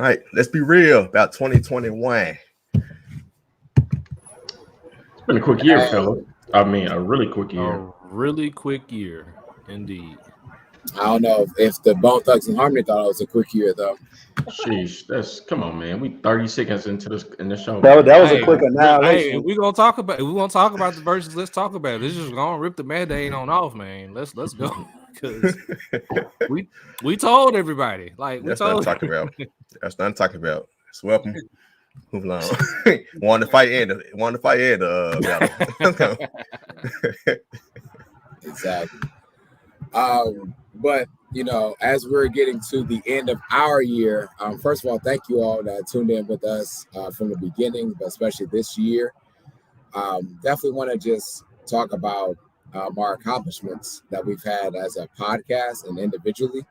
right, let's be real about 2021. It's been a quick year, fella. I mean, a really quick year. A really quick year, indeed. I don't know if the Bone Thugs and Harmony thought it was a quick year though. Sheesh, that's come on, man. We 30 seconds into this in the show. That Man. was a Hey, quick hey, annihilation. if we gonna talk about the verses, let's talk about it. Let's just gonna rip the Band-Aid on off, man. Let's go because we told everybody. Like we That's nothing told to talk about. That's nothing to talk about. It's welcome. Move along. Want to fight in battle. Exactly. But you know, as we're getting to the end of our year, first of all, thank you all that tuned in with us from the beginning, but especially this year. Definitely want to just talk about our accomplishments that we've had as a podcast and individually.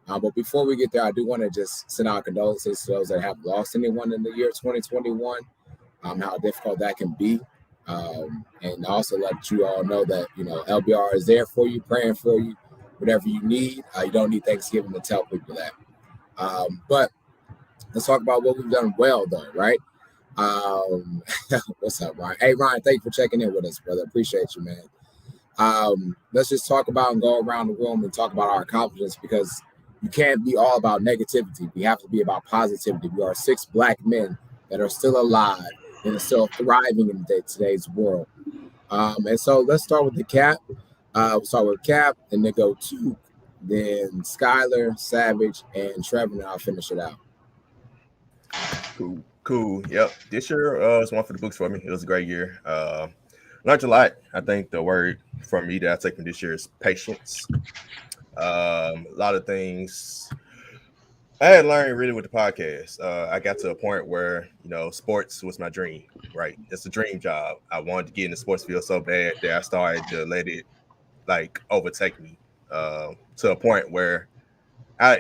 But before we get there, I do want to just send out condolences to those that have lost anyone in the year 2021, how difficult that can be. And also let you all know that, you know, LBR is there for you, praying for you, whatever you need. You don't need Thanksgiving to tell people that. But let's talk about what we've done well, though, right? What's up, Ryan? Hey, Ryan, thank you for checking in with us, brother. Appreciate you, man. Let's just talk about and go around the room and talk about our accomplishments because you can't be all about negativity. We have to be about positivity. We are 6 Black men that are still alive and are still thriving in today's world. And so let's start with the Cap. We'll start with Cap and then go to then Skylar, Savage, and Trevor, and I'll finish it out. Cool. Yep. This year was one for the books for me. It was a great year. Learned a lot. I think the word from me that I take from this year is patience. A lot of things I had learned really with the podcast. I got to a point where, you know, sports was my dream, right? It's a dream job. I wanted to get in the sports field so bad that I started to let it like overtake me to a point where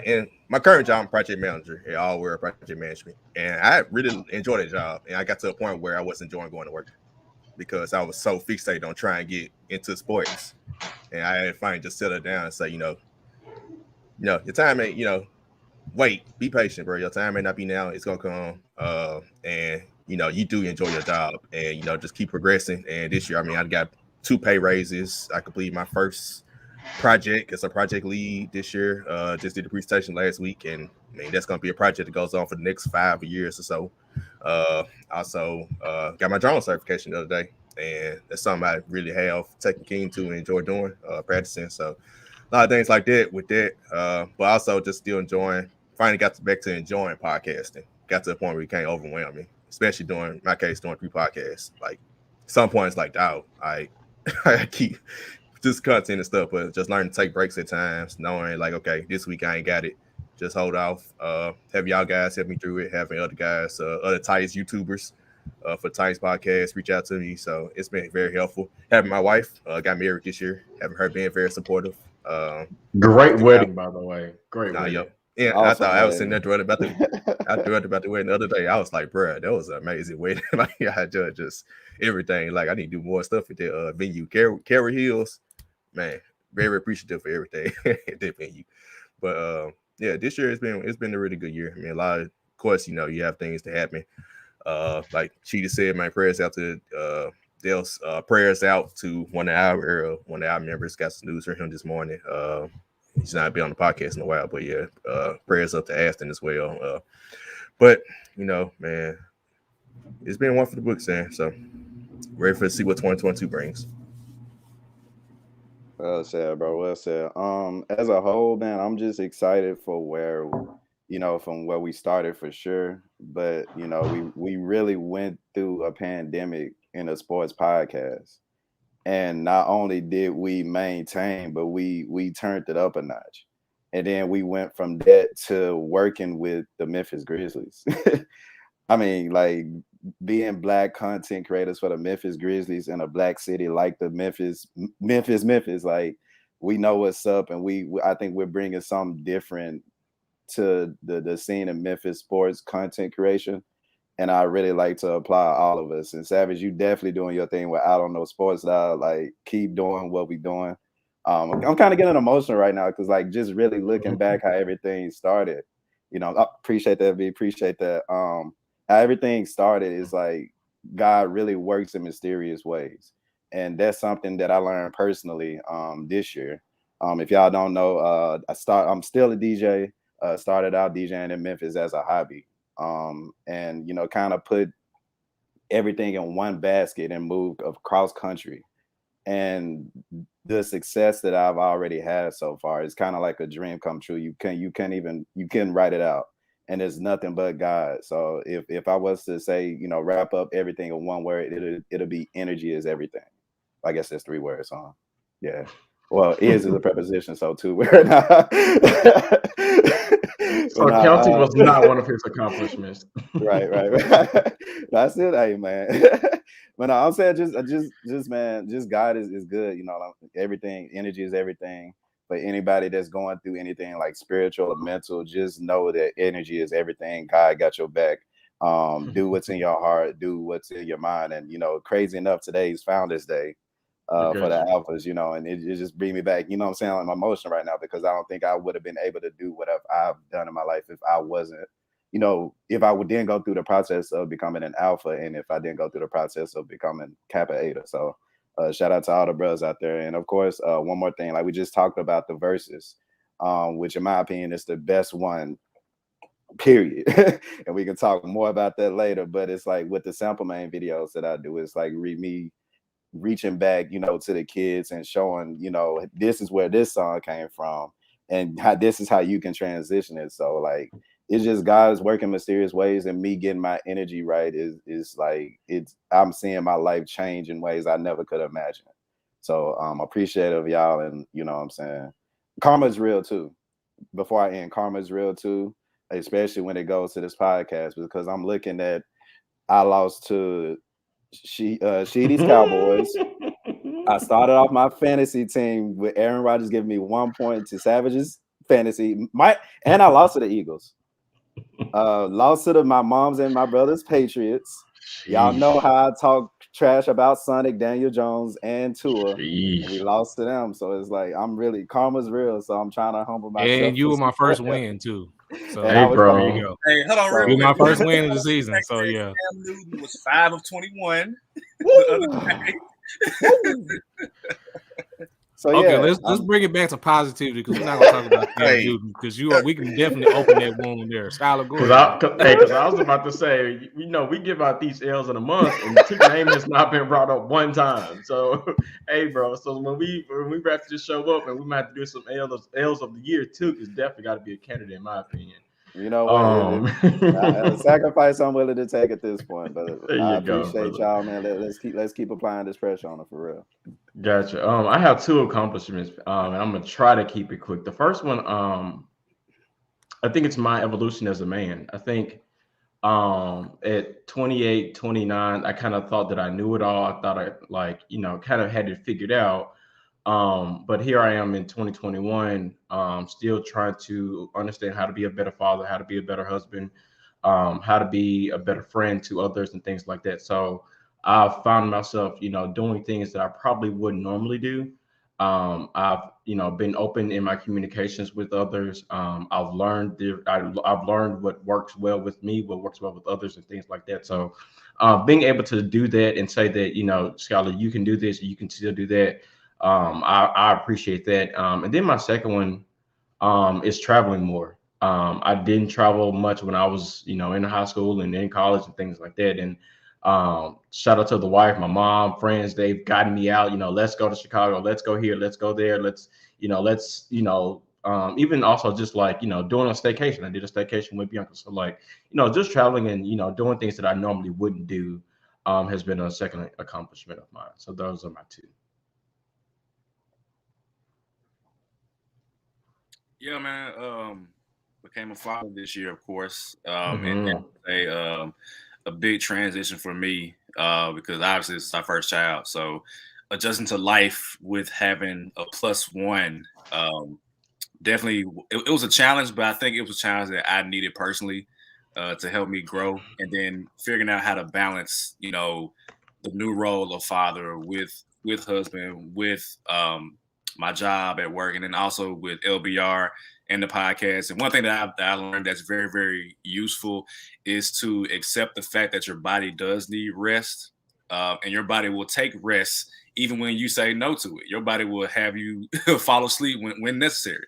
in my current job, I'm project manager at All World Project Management, and I really enjoy that job. And I got to a point where I wasn't enjoying going to work because I was so fixated on trying to get into sports, and I had to finally just settle down and say, your time ain't, wait, be patient, bro. Your time may not be now; it's gonna come. And you do enjoy your job, and just keep progressing. And this year, I mean, I got 2 pay raises. I completed my first project as a project lead this year. Just did the presentation last week, and I mean that's gonna be a project that goes on for the next 5 years or so. Also got my drone certification the other day, and that's something I really have taken keen to and enjoy doing, practicing. So a lot of things like that with that, but also just still enjoying. Finally got back to enjoying podcasting. Got to a point where it can't overwhelm me, especially doing 3 podcasts. Like some points, like dog, I keep just content and stuff, but just learning to take breaks at times, knowing like, okay, this week I ain't got it. Just hold off. Have y'all guys help me through it. Having other guys, other Titans YouTubers for Titans podcast reach out to me. So it's been very helpful. Having my wife got married this year. Having her being very supportive. Great wedding, by the way. Great wedding. Yep. Yeah, I thought I was sitting there dreading about the wedding the other day. I was like, bro, that was an amazing wedding. Like I just everything. Like I need to do more stuff at the venue. Carry Hills, man, very appreciative for everything at that venue. But yeah, this year it's been a really good year. I mean, of course, you have things to happen. Like Cheetah said, my prayers out to Dale's prayers out to one of our members. Got some news from him this morning. He's not been on the podcast in a while, but yeah, prayers up to Aston as well. But man, it's been one for the books, man. So ready to see what 2022 brings. Well said, bro. Well said. As a whole, man, I'm just excited for where, from where we started for sure. But we really went through a pandemic in a sports podcast. And not only did we maintain, but we turned it up a notch. And then we went from that to working with the Memphis Grizzlies. I mean, like being Black content creators for the Memphis Grizzlies in a Black city like the Memphis, like we know what's up. And I think we're bringing something different to the scene of Memphis sports content creation. And I really like to apply all of us. And Savage, you definitely doing your thing with I Don't Know Sports Style. Like, keep doing what we doing. I'm kind of getting emotional right now because, like, just really looking back how everything started. I appreciate that, V. Appreciate that. How everything started is like God really works in mysterious ways, and that's something that I learned personally this year. If y'all don't know, I'm still a DJ. Started out DJing in Memphis as a hobby, and kind of put everything in one basket and moved across country. And the success that I've already had so far is kind of like a dream come true. You can write it out, and it's nothing but God. So if I was to say, wrap up everything in one word, it'll be energy is everything. I guess there's 3 words on. Yeah. Well, is a preposition, so 2 words. So counting was not one of his accomplishments. Right. That's it, hey man. But no, I'm saying just man, just God is good. Everything, energy is everything. But anybody that's going through anything like spiritual or mental, just know that energy is everything. God got your back. Do what's in your heart, do what's in your mind. And crazy enough, today's Founders Day for the alphas, and it just bring me back. I'm saying, I'm emotional right now because I don't think I would have been able to do what I've done in my life if I wasn't, if I didn't go through the process of becoming an alpha, and if I didn't go through the process of becoming Kappa Eta. So shout out to all the brothers out there. And of course, one more thing, like we just talked about the verses, which in my opinion is the best one, period. And we can talk more about that later. But it's like with the sample main videos that I do, it's like me reaching back, to the kids and showing, this is where this song came from and how this is how you can transition it. So like, it's just God's working mysterious ways, and me getting my energy right is like, I'm seeing my life change in ways I never could imagine. So appreciative of y'all. And what I'm saying, karma is real too. Before I end, karma is real too, especially when it goes to this podcast, because I'm looking at, I lost to Sheedy's Cowboys. I started off my fantasy team with Aaron Rodgers giving me 1 point to Savage's fantasy. And I lost to the Eagles. Lost to my mom's and my brother's Patriots. Y'all know how I talk trash about Sonic, Daniel Jones, and Tua. And we lost to them. So it's like, karma's real. So I'm trying to humble myself. And you were my first win too. So hey, bro. There you go. Hey, hold on, real You're quick. my first win of the season. So yeah. Cam Newton was 5 of 21 the other day. So okay, yeah, let's bring it back to positivity, because we're not gonna talk about Cam Newton, because we can definitely open that wound there. Skylar, go ahead. Because I was about to say, we give out these L's in a month, and Tick's name has not been brought up one time. So, hey, bro. So when we wrap this show up, and we might have to do some L's of the year too, it's definitely got to be a candidate, in my opinion. You know what? A sacrifice I'm willing to take at this point, but I appreciate y'all, man. Let's keep applying this pressure on it for real. Gotcha. I have 2 accomplishments, and I'm gonna try to keep it quick. The first one, I think it's my evolution as a man. I think at 28, 29, I kind of thought that I knew it all. I thought I kind of had it figured out. But here I am in 2021, still trying to understand how to be a better father, how to be a better husband, how to be a better friend to others and things like that. So I've found myself, doing things that I probably wouldn't normally do. I've, been open in my communications with others. I've learned what works well with me, what works well with others, and things like that. So being able to do that and say that, Skylar, you can do this, you can still do that. I appreciate that. And then my second one is traveling more. I didn't travel much when I was, in high school and in college and things like that. And shout out to the wife, my mom, friends, they've gotten me out, let's go to Chicago, let's go here, let's go there, let's even also just like, doing a staycation. I did a staycation with Bianca. So like, just traveling and, doing things that I normally wouldn't do has been a second accomplishment of mine. So those are my 2. Yeah, man. Became a father this year, of course. And a big transition for me because obviously it's our first child. So adjusting to life with having a +1, definitely it was a challenge, but I think it was a challenge that I needed personally to help me grow. And then figuring out how to balance, the new role of father with husband, with my job at work, and then also with LBR and the podcast. And one thing that I learned that's very, very useful is to accept the fact that your body does need rest, and your body will take rest even when you say no to it. Your body will have you fall asleep when necessary.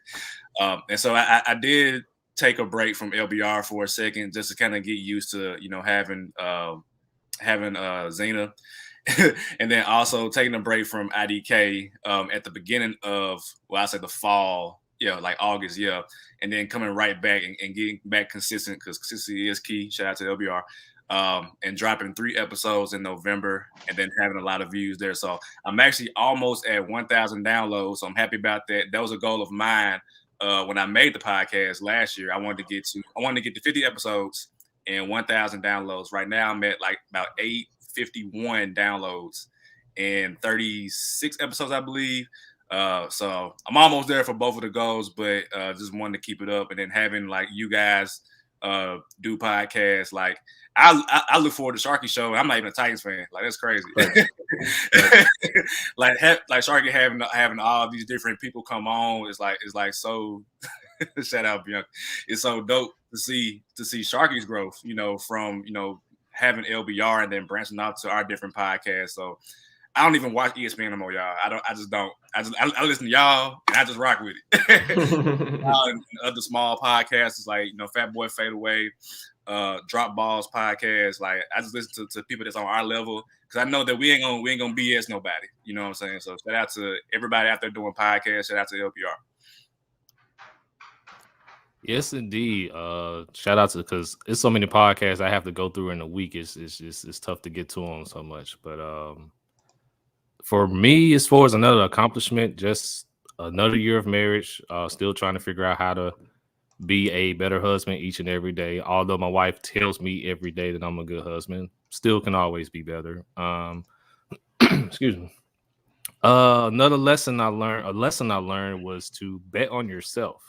And so I did take a break from LBR for a second just to kind of get used to, having Zena. And then also taking a break from IDK at the beginning of, I say the fall, like August, and then coming right back and getting back consistent, because consistency is key. Shout out to LBR. And dropping 3 episodes in November, and then having a lot of views there. So I'm actually almost at 1,000 downloads. So I'm happy about that. That was a goal of mine when I made the podcast last year. I wanted to get to 50 episodes and 1,000 downloads. Right now I'm at like about 851 downloads and 36 episodes, I believe. So I'm almost there for both of the goals, but just wanted to keep it up. And then having like you guys do podcasts, like I look forward to Sharky show. I'm not even a Titans fan. Like, that's crazy. Right. like Sharky having all these different people come on is like so. Shout out Bianca. It's so dope to see Sharky's growth. From having LBR and then branching out to our different podcasts. So I don't even watch ESPN no more, y'all. I just don't. I listen to y'all and I just rock with it. Other small podcasts like Fat Boy Fade Away, Drop Balls podcast. Like, I just listen to people that's on our level, because I know that we ain't gonna BS nobody. You know what I'm saying? So shout out to everybody out there doing podcasts. Shout out to LPR. Yes, indeed. Shout out to, because it's so many podcasts I have to go through in a week. It's tough to get to them so much. But for me, as far as another accomplishment, just another year of marriage. Still trying to figure out how to be a better husband each and every day. Although my wife tells me every day that I'm a good husband, still can always be better. Excuse me. Another lesson I learned was to bet on yourself.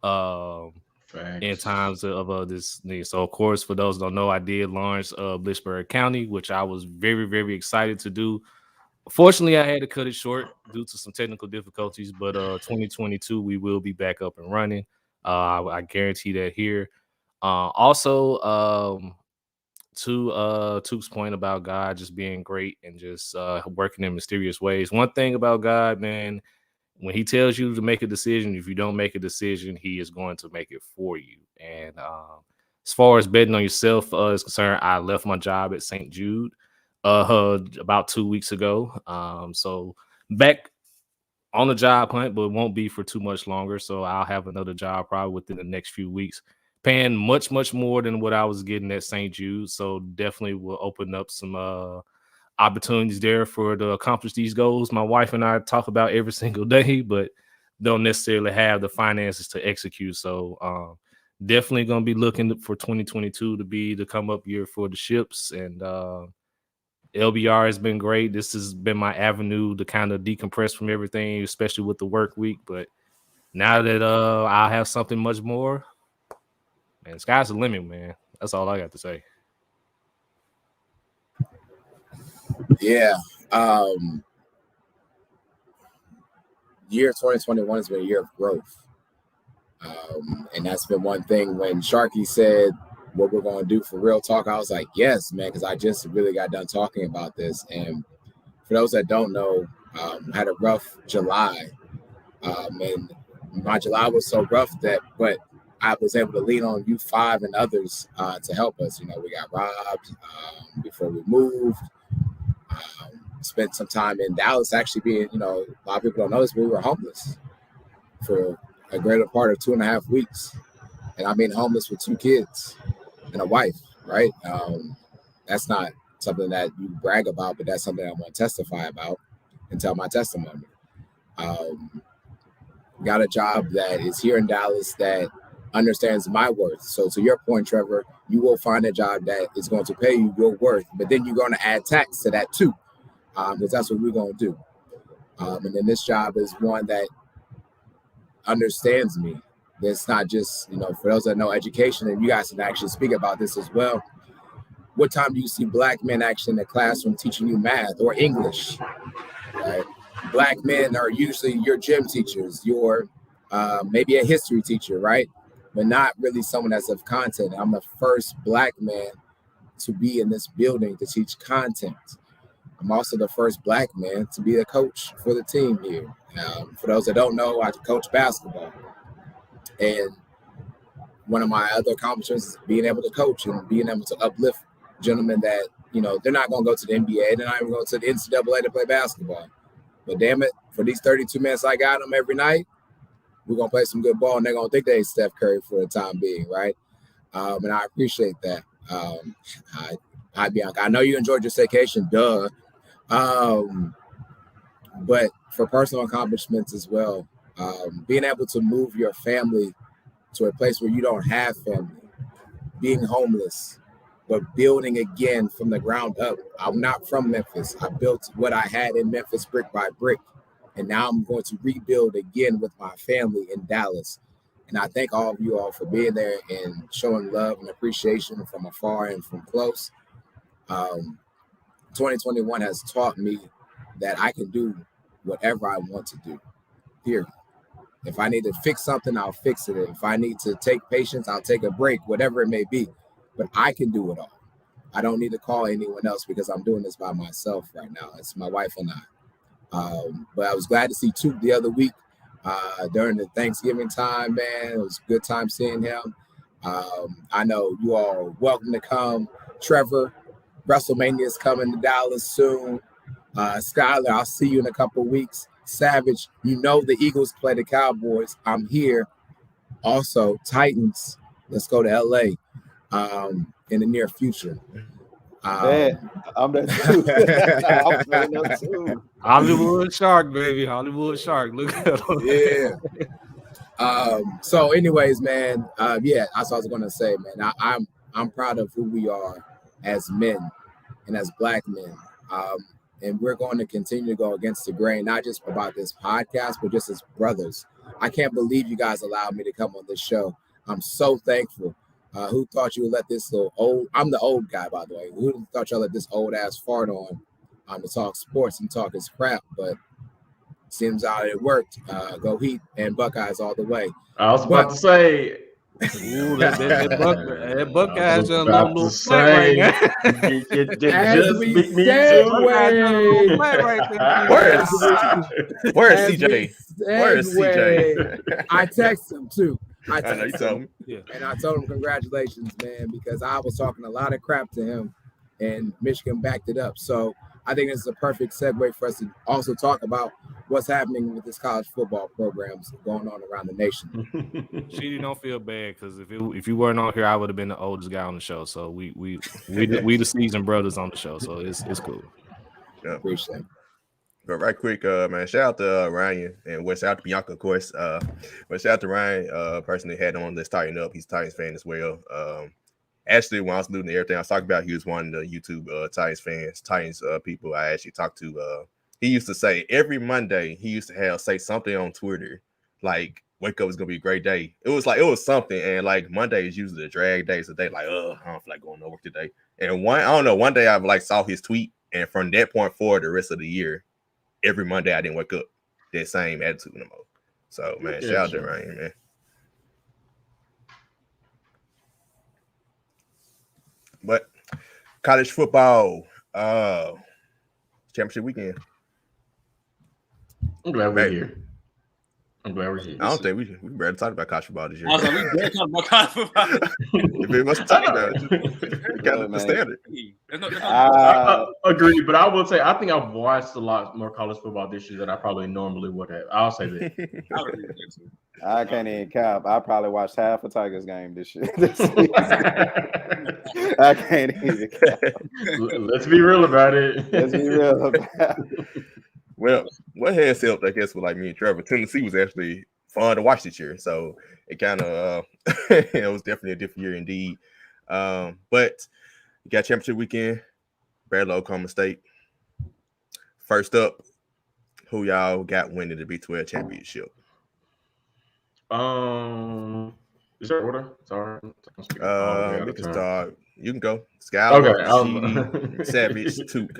In times of this need. So, of course, for those who don't know, I did launch Lynchburg County, which I was very, very excited to do. Fortunately, I had to cut it short due to some technical difficulties, but 2022, we will be back up and running. I guarantee that here. Also, to Tuke's point about God just being great and just working in mysterious ways. One thing about God, man, when he tells you to make a decision, if you don't make a decision, he is going to make it for you. And as far as betting on yourself is concerned, I left my job at St. Jude about 2 weeks ago. So back on the job hunt, but it won't be for too much longer. So I'll have another job probably within the next few weeks, paying much, much more than what I was getting at St. Jude. So definitely will open up some opportunities there for to accomplish these goals. My wife and I talk about every single day, but don't necessarily have the finances to execute. So definitely going to be looking for 2022 to be the come up year for the ships. And LBR has been great. This has been my avenue to kind of decompress from everything, especially with the work week. But now that I'll have something much more, man, sky's the limit, man. That's all I got to say. Yeah. Year 2021 has been a year of growth. And that's been one thing. When Sharky said what we're going to do for Real Talk, I was like, yes, man, because I just really got done talking about this. And for those that don't know, had a rough July. And my July was so rough but I was able to lean on you 5 and others to help us. We got robbed before we moved. Spent some time in Dallas, actually being, a lot of people don't know this, but we were homeless for a greater part of 2.5 weeks. And I mean homeless with 2 kids and a wife, right? That's not something that you brag about, but that's something I want to testify about and tell my testimony. Got a job that is here in Dallas that understands my worth. So to your point, Trevor, you will find a job that is going to pay you your worth, but then you're going to add tax to that too, because that's what we're going to do. And then this job is one that understands me. It's not just, for those that know education, and you guys can actually speak about this as well. What time do you see Black men actually in the classroom teaching you math or English, right? Black men are usually your gym teachers, your maybe a history teacher, right? But not really someone that's of content. I'm the first Black man to be in this building to teach content. I'm also the first Black man to be a coach for the team here. For those that don't know, I coach basketball. And one of my other accomplishments is being able to coach and being able to uplift gentlemen that, they're not going to go to the NBA. They're not even going to the NCAA to play basketball. But damn it, for these 32 minutes I got them every night, we're going to play some good ball, and they're going to think they Steph Curry for the time being, right? And I appreciate that. Hi, Bianca. I know you enjoyed your staycation, duh. But for personal accomplishments as well, being able to move your family to a place where you don't have family, being homeless, but building again from the ground up. I'm not from Memphis. I built what I had in Memphis brick by brick, and now I'm going to rebuild again with my family in Dallas. And I thank all of you all for being there and showing love and appreciation from afar and from close. 2021 has taught me that I can do whatever I want to do, period. If I need to fix something, I'll fix it. If I need to take patience, I'll take a break, whatever it may be. But I can do it all. I don't need to call anyone else because I'm doing this by myself right now. It's my wife and I. But I was glad to see Toot the other week during the Thanksgiving time, man. It was a good time seeing him. I know you all are welcome to come. Trevor, WrestleMania is coming to Dallas soon. Skylar, I'll see you in a couple weeks. Savage, the Eagles play the Cowboys. I'm here. Also, Titans, let's go to LA in the near future. I'm there too. I'm playing up too. Hollywood Shark, baby. Hollywood Shark. Look at him. Yeah. So anyways, man, that's what I was going to say, man. I'm proud of who we are as men and as Black men. And we're going to continue to go against the grain, not just about this podcast, but just as brothers. I can't believe you guys allowed me to come on this show. I'm so thankful. Who thought you would let this little old, I'm the old guy, by the way. Who thought y'all let this old ass fart on to talk sports and talk his crap? But seems out it worked. Go Heat and Buckeyes all the way. I was about to say, ooh, that Buckeyes done a little flat right now. Just beat me too. Where is CJ? Where is CJ? I texted him too. I know you told him. Yeah. And I told him congratulations, man, because I was talking a lot of crap to him, and Michigan backed it up. So I think this is a perfect segue for us to also talk about what's happening with this college football programs going on around the nation. She don't feel bad because if you weren't on here, I would have been the oldest guy on the show. So we the seasoned brothers on the show. So it's cool. Yeah, appreciate it. But right quick, man, shout out to Ryan and shout out to Bianca, of course. But shout out to Ryan, person that had on Let's Tighten Up. He's a Titans fan as well. Actually, when I was looking at everything I was talking about, he was one of the YouTube Titans people I actually talked to. He used to say every Monday he used to say something on Twitter like wake up is gonna be a great day. It was something, and like Monday is usually the drag days. So they like, I don't feel like going to work today. And one day I saw his tweet, and from that point forward, the rest of the year, every Monday I didn't wake up that same attitude no more. So man, shout out to Ryan, man. But college football, championship weekend. I'm glad we're here. I don't think we better talk about college football this year. We better talk about college football. If it was talk about it, got the standard. Agreed, but I will say I think I've watched a lot more college football this year than I probably normally would have. I'll say that. I can't even cap. I probably watched half a Tigers game this year. I can't even cap. Let's be real about it. Well, what has helped, I guess, with like me and Trevor, Tennessee was actually fun to watch this year. So it kind of it was definitely a different year indeed. But you got championship weekend, Battle of Oklahoma State. First up, who y'all got winning the Big 12 championship? Is there order? Sorry. We can start. You can go. Skyler, okay. Savage, Took.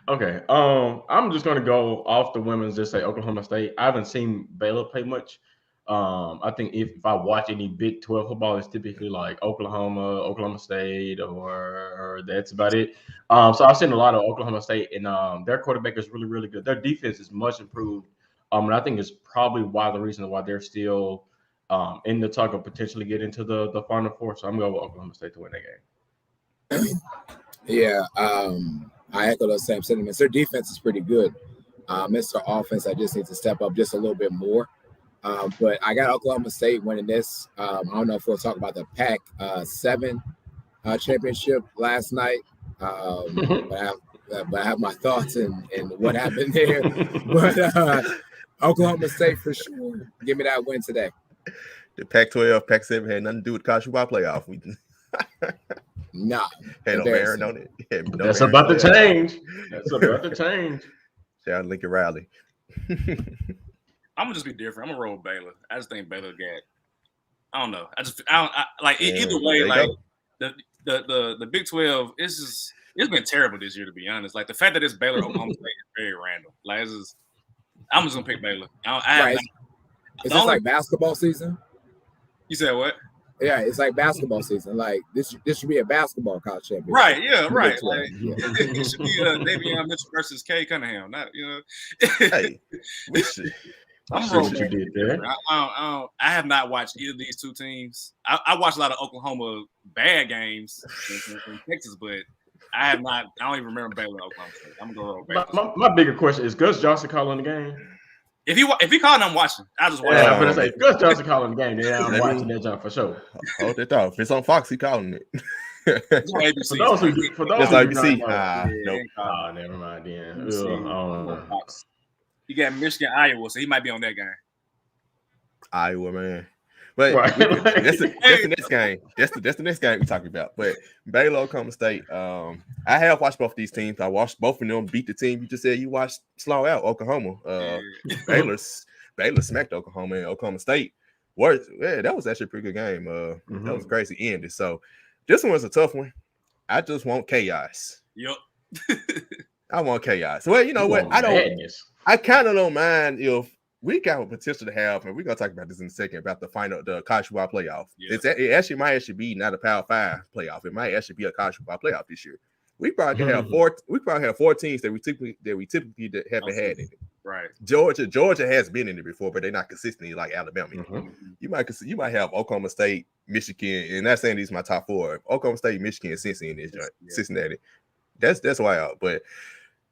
Okay. I'm just gonna go off the women's. Just say Oklahoma State. I haven't seen Baylor play much. I think if I watch any Big 12 football, it's typically like Oklahoma State, or that's about it. So I've seen a lot of Oklahoma State, and their quarterback is really, really good. Their defense is much improved. And I think it's probably the reason why they're still in the talk of potentially getting into the Final Four. So I'm going with Oklahoma State to win that game. Yeah, I echo those same sentiments. Their defense is pretty good. It's their offense that just needs to step up just a little bit more. But I got Oklahoma State winning this. I don't know if we'll talk about the Pac-7 championship last night, but I have my thoughts and what happened there. But Oklahoma State for sure. Give me that win today. The Pac-12, Pac-7 had nothing to do with the college football playoff. Nah, had no bearing on it. That's about to change. That's about to change. Shout out Lincoln Riley. I'm gonna just be different. I'm gonna roll with Baylor. I just think Baylor got. I don't know. I like either way. Like the Big 12, it's been terrible this year, to be honest. Like the fact that it's Baylor Oklahoma State is very random. Like I'm just gonna pick Baylor. Is this like basketball season? You said what? Yeah, it's like basketball season. Like this should be a basketball college championship. Right, yeah, right. Like, it should be Davion Mitchell versus Kay Cunningham. Not, Hey, I'm rolling. You did there. I have not watched either of these two teams. I watched a lot of Oklahoma bad games in Texas, but I have not. I don't even remember Baylor Oklahoma State. I'm gonna go roll Baylor. My bigger question is: Gus Johnson calling the game? If he called, I'm watching. I just watch. Yeah, I'm gonna say Gus Johnson calling the game. Yeah, I'm watching that jump for sure. Hold that thought. If it's on Fox, he calling it. ABC. For those that's who ABC. Nope. Never mind. Then. You got Michigan, Iowa, so he might be on that game. Iowa, man. But right. that's the next game. That's the next game we're talking about. But Baylor, Oklahoma State. I have watched both these teams. I watched both of them beat the team you just said you watched slow out, Oklahoma. Baylor smacked Oklahoma, and Oklahoma State. That was actually a pretty good game. That was crazy ended. So this one was a tough one. I just want chaos. Yep. I want chaos. Well, you know what? I kind of don't mind if we got a potential to have, and we're gonna talk about this in a second about the college football playoff. Yeah. It actually might be not a Power 5 playoff. It might actually be a college football playoff this year. We probably have four. We probably have 4 teams that we typically haven't had in it. Right. Georgia has been in it before, but they're not consistently like Alabama. You might have Oklahoma State, Michigan, and that's saying these are my top 4. Oklahoma State, Michigan, and Cincinnati in this joint. Cincinnati. That's wild. But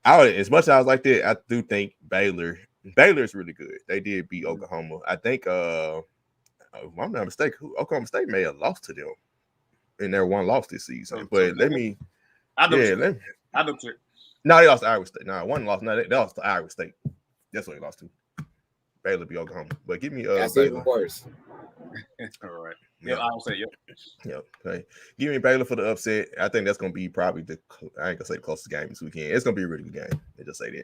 as much as I was like that, I do think Baylor is really good. They did beat Oklahoma. I think if I'm not mistaken, Oklahoma State may have lost to them in their one loss this season. But let me. No, they lost to Iowa State. No, one loss. No, they lost to Iowa State. That's what they lost to. Baylor beat Oklahoma. But give me that's Baylor. Even worse. All right. Yeah, I'll say yep. Yep. Okay. Give me Baylor for the upset. I think that's gonna be probably I ain't gonna say the closest game this weekend. It's gonna be a really good game. They just say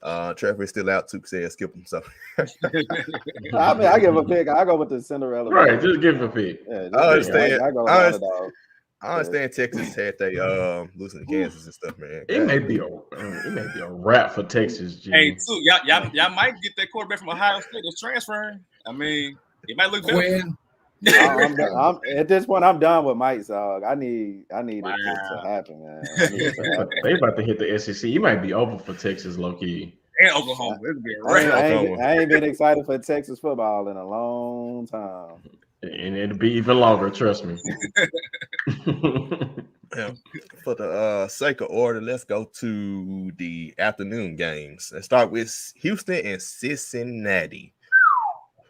that. Trevor is still out. Tuke said skip him. So I mean, I give a pick. I go with the Cinderella. Right, just give him a pick. Yeah, I understand. I understand Texas had they losing to Kansas and stuff, man. It may be a wrap for Texas. G. Hey, too, y'all might get that quarterback from Ohio State that's transferring. I mean, it might look better. I'm at this point. I'm done with Mike's dog. I need it to happen, man. They about to hit the SEC. You might be over for Texas, low key. And Oklahoma. I ain't been excited for Texas football in a long time. And it'll be even longer, trust me. For the sake of order, let's go to the afternoon games. Let's start with Houston and Cincinnati.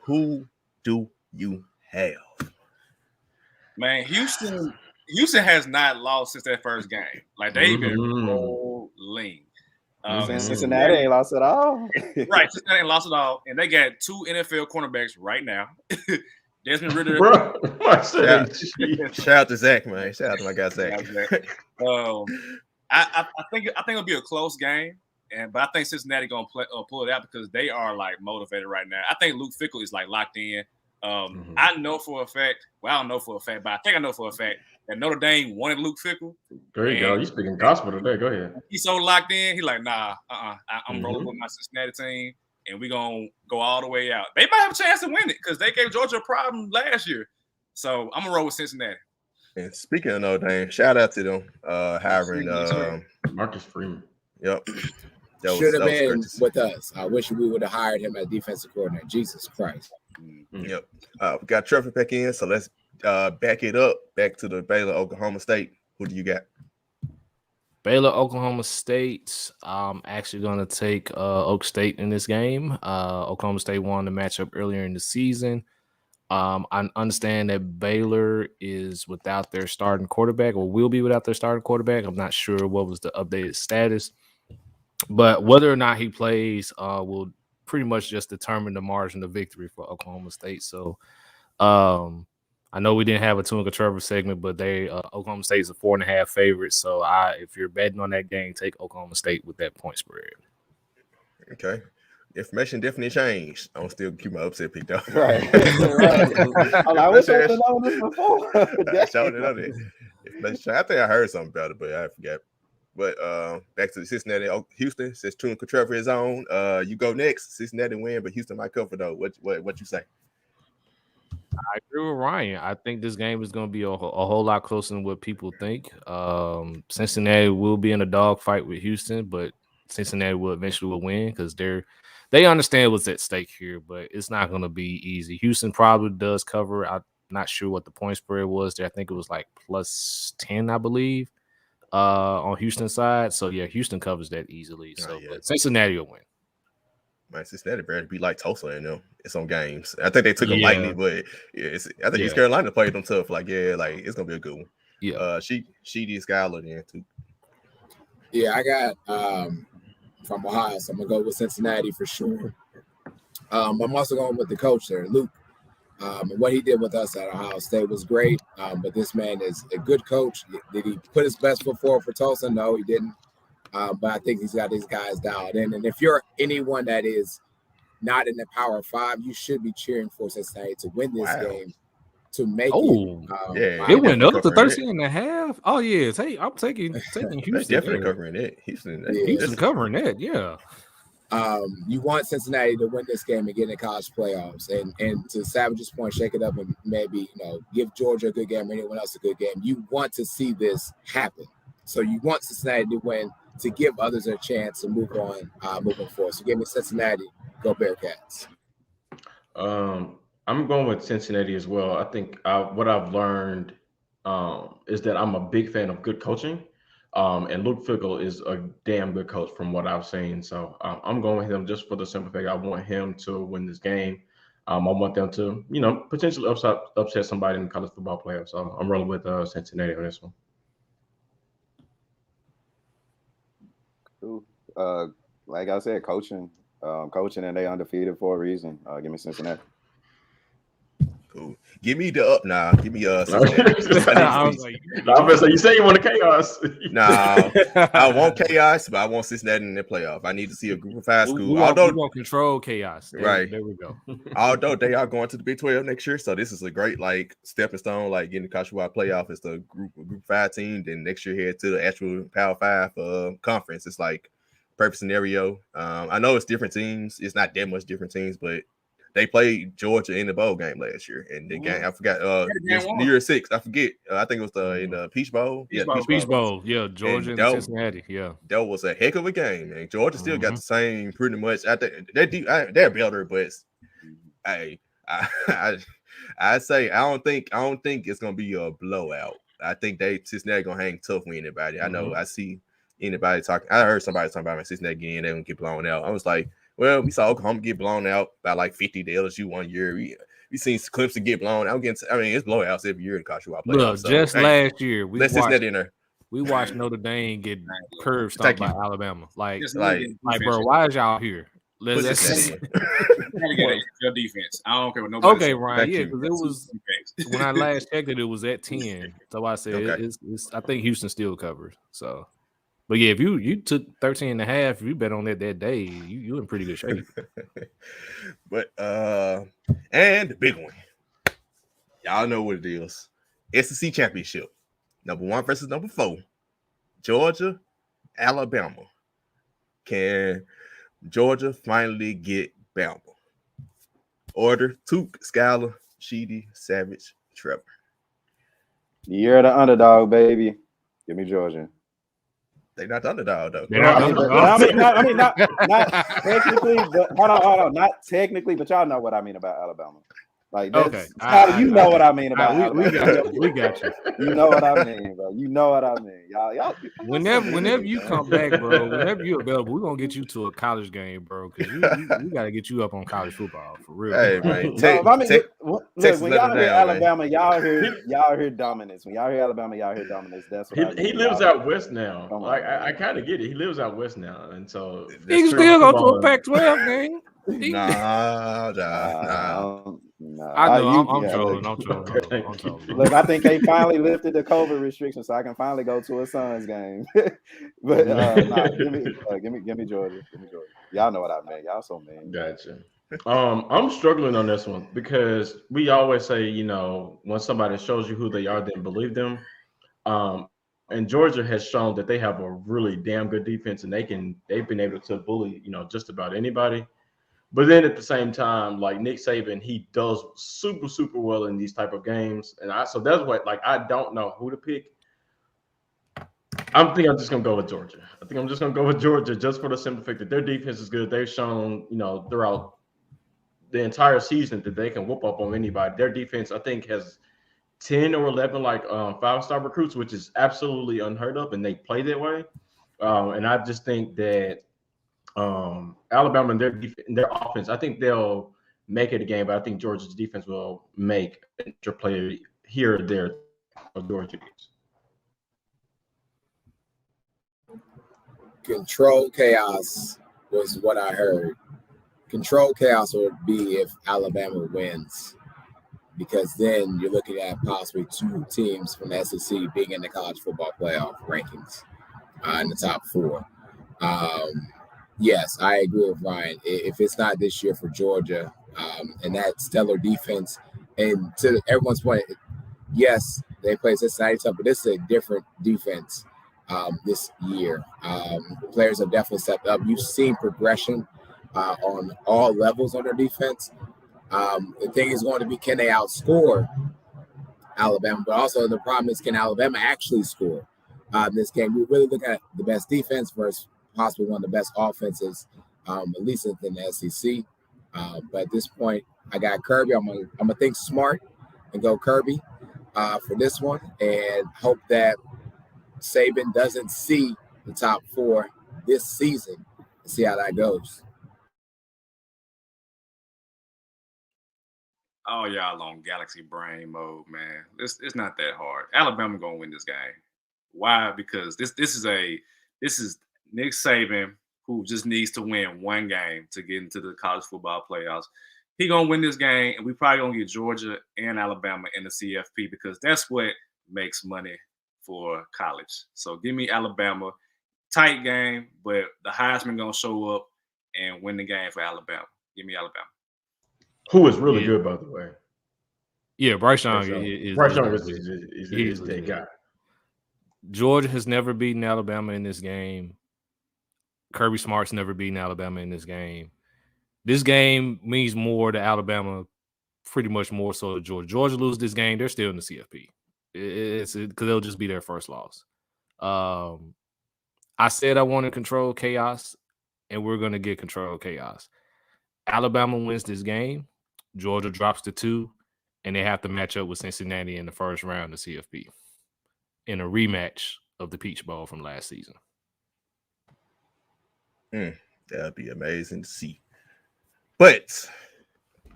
Who do you have? Man, Houston has not lost since that first game. Like they've been rolling. Cincinnati ain't lost at all. Right, Cincinnati ain't lost at all, and they got 2 NFL cornerbacks right now. Desmond Ridder. Shout out to Zach, man. Shout out to my guy Zach. I think it'll be a close game, but I think Cincinnati gonna pull it out because they are like motivated right now. I think Luke Fickell is like locked in. I know for a fact. Well, I don't know for a fact, but I think I know for a fact that Notre Dame wanted Luke Fickell. There you go. You speaking gospel today. Go ahead. He's so locked in. He's like, nah, I'm rolling with my Cincinnati team, and we're going to go all the way out. They might have a chance to win it because they gave Georgia a problem last year. So I'm going to roll with Cincinnati. And speaking of Notre Dame, shout out to them hiring Marcus Freeman. Yep. Should have been with us. I wish we would have hired him as defensive coordinator. Jesus Christ. Yep. We got Trevor back in, so let's back it up. Back to the Baylor, Oklahoma State. Who do you got? Baylor, Oklahoma State. I'm actually going to take Oak State in this game. Oklahoma State won the matchup earlier in the season. I understand that Baylor is without their starting quarterback, or will be without their starting quarterback. I'm not sure what was the updated status. But whether or not he plays will pretty much just determine the margin of victory for Oklahoma State. So I know we didn't have a Tunica Trevor segment, but Oklahoma State is a 4.5 favorite. So if you're betting on that game, take Oklahoma State with that point spread. Okay. Information definitely changed. I'm still keep my upset pick though. Right. I wish I would have known this before. I think I heard something about it, but I forgot. But back to the Cincinnati, Houston. Since Tunica Trevor is on, you go next. Cincinnati win, but Houston might cover though. What you say? I agree with Ryan. I think this game is going to be a whole lot closer than what people think. Cincinnati will be in a dogfight with Houston, but Cincinnati will eventually win because they understand what's at stake here. But it's not going to be easy. Houston probably does cover. I'm not sure what the point spread was there. I think it was like +10, I believe. On Houston's side. So, yeah, Houston covers that easily. So, but Cincinnati will win. Man, Cincinnati better be like Tulsa in them. It's on games. I think they took them lightly, but I think East Carolina played them tough. Like, it's going to be a good one. Yeah. Sheedy Skyler in too. Yeah, I got from Ohio, so I'm going to go with Cincinnati for sure. I'm also going with the coach there, Luke. And what he did with us at Ohio State was great, but this man is a good coach. Did he put his best foot forward for Tulsa? No, he didn't. But I think he's got these guys dialed in. And if you're anyone that is not in the Power 5, you should be cheering for Cincinnati to win this game, to make it. It went up to 13.5. Oh, yeah. I'm taking Houston. That's definitely covering it. Houston covering that, yeah. You want Cincinnati to win this game and get in the college playoffs, and to Savage's point, shake it up and maybe give Georgia a good game or anyone else a good game. You want to see this happen, so you want Cincinnati to win to give others a chance to move on, moving forward. So give me Cincinnati, go Bearcats. I'm going with Cincinnati as well. I think what I've learned is that I'm a big fan of good coaching. And Luke Fickell is a damn good coach from what I've seen. So I'm going with him just for the simple fact I want him to win this game. I want them to, potentially upset somebody in the college football playoffs. So I'm rolling with Cincinnati on this one. Cool. Like I said, coaching, and they undefeated for a reason. Give me Cincinnati. Cool. Give me the up now. Give me I was like, you say you want the chaos. Nah, I want chaos, but I want Cincinnati in the playoff. I need to see a group of 5 school. We won't control chaos. Right. There we go. Although they are going to the Big 12 next year, so this is a great stepping stone, getting the college football playoff. It's the group 5 team. Then next year head to the actual Power 5 conference. It's like perfect scenario. I know it's different teams. It's not that much different teams, but they played Georgia in the bowl game last year, and the game I forgot. New Year's 6. I forget. I think it was in the Peach Bowl. Peach Bowl. Yeah, Georgia and Cincinnati. Yeah, that was a heck of a game, and Georgia still got the same pretty much. I think they're better, but I say I don't think it's gonna be a blowout. I think Cincinnati gonna hang tough with anybody. I know. I see anybody talking. I heard somebody talking about Cincinnati again. They're gonna get blown out. I was like, well, we saw Oklahoma get blown out by like 50 to LSU one year. We seen Clemson get blown out. It's blowouts every year in college football playoffs. Just last year, we watched Notre Dame get curb stomped by Alabama. Like, bro, why is y'all here? Let's gotta get your defense. I don't care what nobody. Okay, Ryan. Yeah, because it was when I last checked it was at 10. So I said it's I think Houston still covers. So. But yeah, if you took 13.5, if you bet on that day, you in pretty good shape. But and the big one, y'all know what it is. SEC championship. Number 1 versus number 4. Georgia, Alabama. Can Georgia finally get Bama? Order: Took, Skylar, Sheedy, Savage, Trevor. You're the underdog, baby. Give me Georgia. They're not the underdog, though. They're not I mean, not technically, but hold on, not technically, but y'all know what I mean about Alabama. Like that's Okay. you know what I mean about Alabama. We got you. You know what I mean, bro. You know what I mean. Y'all Whenever you come back, bro, whenever you're available, we're gonna get you to a college game, bro. Because we gotta get you up on college football for real. Hey, man. Look, when y'all hear down, Alabama, y'all hear dominance. When y'all hear Alabama, y'all hear dominance. That's what I mean. He lives out west now. Like I kind of get it. He lives out west now, and so he can still go to a Pac-12 game. Nah. I know. I'm trolling. Look, I think they finally lifted the COVID restrictions, so I can finally go to a Suns game. But give me Georgia. Give me Georgia. Y'all know what I mean. Y'all so mean. Gotcha. I'm struggling on this one because we always say, when somebody shows you who they are, then believe them. And Georgia has shown that they have a really damn good defense, and they've been able to bully, just about anybody. But then at the same time, like Nick Saban, he does super, super well in these type of games. And so that's what, I don't know who to pick. I'm just going to go with Georgia. I think I'm just going to go with Georgia just for the simple fact that their defense is good. They've shown, throughout the entire season that they can whoop up on anybody. Their defense, I think, has 10 or 11 5-star recruits, which is absolutely unheard of, and they play that way. And I just think that Alabama and their offense, I think they'll make it a game, but I think Georgia's defense will make a player here or there of Georgia games. Control chaos was what I heard. Control chaos would be if Alabama wins, because then you're looking at possibly 2 teams from the SEC being in the college football playoff rankings in the top 4. Yes, I agree with Ryan. If it's not this year for Georgia, and that stellar defense, and to everyone's point, yes, they play Cincinnati tough, but this is a different defense this year. Players have definitely stepped up. You've seen progression on all levels on their defense. The thing is going to be, can they outscore Alabama? But also the problem is, can Alabama actually score this game? We really look at the best defense versus possibly one of the best offenses, at least in the SEC. But at this point, I got Kirby. I'm gonna think smart and go Kirby for this one, and hope that Saban doesn't see the top 4 this season and see how that goes. Oh, y'all on Galaxy Brain mode, man. It's not that hard. Alabama gonna win this game. Why? Because this is Nick Saban, who just needs to win 1 game to get into the college football playoffs. He gonna win this game, and we probably gonna get Georgia and Alabama in the CFP, because that's what makes money for college. So give me Alabama. Tight game, but the Heisman gonna show up and win the game for Alabama. Give me Alabama. Who is really good, by the way. Yeah, Bryce Young is that guy. Georgia has never beaten Alabama in this game. Kirby Smart's never beaten Alabama in this game. This game means more to Alabama, pretty much more so to Georgia. Georgia lose this game, they're still in the CFP. It's because they'll just be their first loss. I said I want to control chaos, and we're going to get control chaos. Alabama wins this game. Georgia drops to 2, and they have to match up with Cincinnati in the first round of CFP in a rematch of the Peach Bowl from last season. That'd be amazing to see. But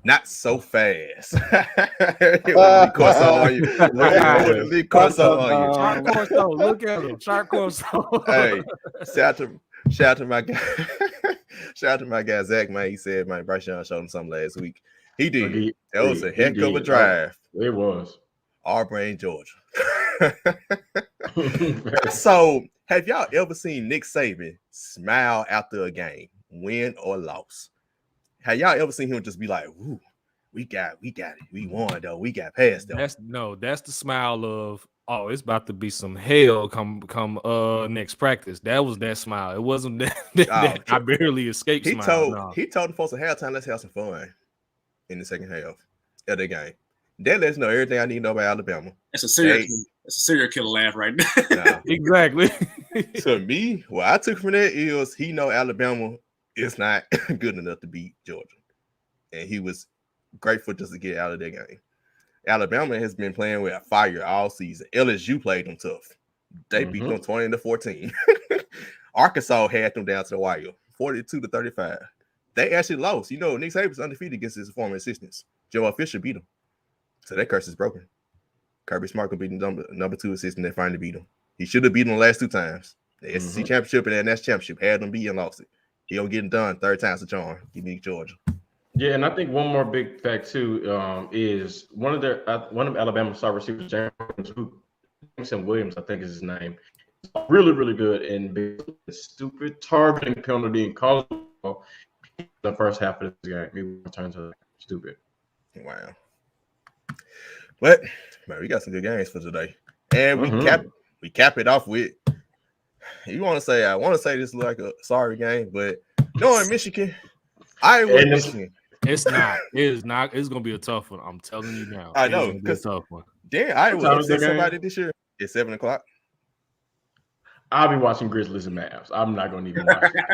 not so fast. Sharp Corso, look at him. Sharp Corso. Hey, shout out to my guy. Shout out to my guy Zach, man. He said, man, Bryce Young showed him something last week. He did. That was a heck of a drive. It was. Auburn, Georgia. So, have y'all ever seen Nick Saban smile after a game, win or loss? Have y'all ever seen him just be like, "Ooh, we got it. We won, though. We got past them." That's the smile of Oh, it's about to be some hell come next practice. That was that smile. It wasn't that I barely escaped smile. No. He told the folks at halftime, let's have some fun in the second half of the game. That lets know everything I need to know about Alabama. It's a serial killer laugh right now. Nah. Exactly. To me, what I took from that is he know Alabama is not good enough to beat Georgia. And he was grateful just to get out of that game. Alabama has been playing with fire all season. LSU played them tough. They beat them 20-14. Arkansas had them down to the wire, 42-35. They actually lost. You know, Nick Saban's undefeated against his former assistants. Joe Fisher beat him. So that curse is broken. Kirby Smart could be the number 2 assistant that finally beat him. He should have beaten him the last 2 times. The SEC championship and the national championship had them beat and lost it. He'll get it done 3rd time's the charm. Give me Georgia. Yeah, and I think one more big fact too is one of Alabama's star receivers, Jameson Williams, I think is his name, really, really good in stupid targeting penalty in college football the first half of this game. He returned to stupid. Wow. But man, we got some good games for today, and we cap it off with. I want to say this is like a sorry game, but knowing Michigan, Iowa, Michigan. It's not. It is not. It's gonna be a tough one. I'm telling you now. I know because tough one. Damn, Iowa upset somebody this year. It's 7:00. I'll be watching Grizzlies and Mavs. I'm not gonna even watch it.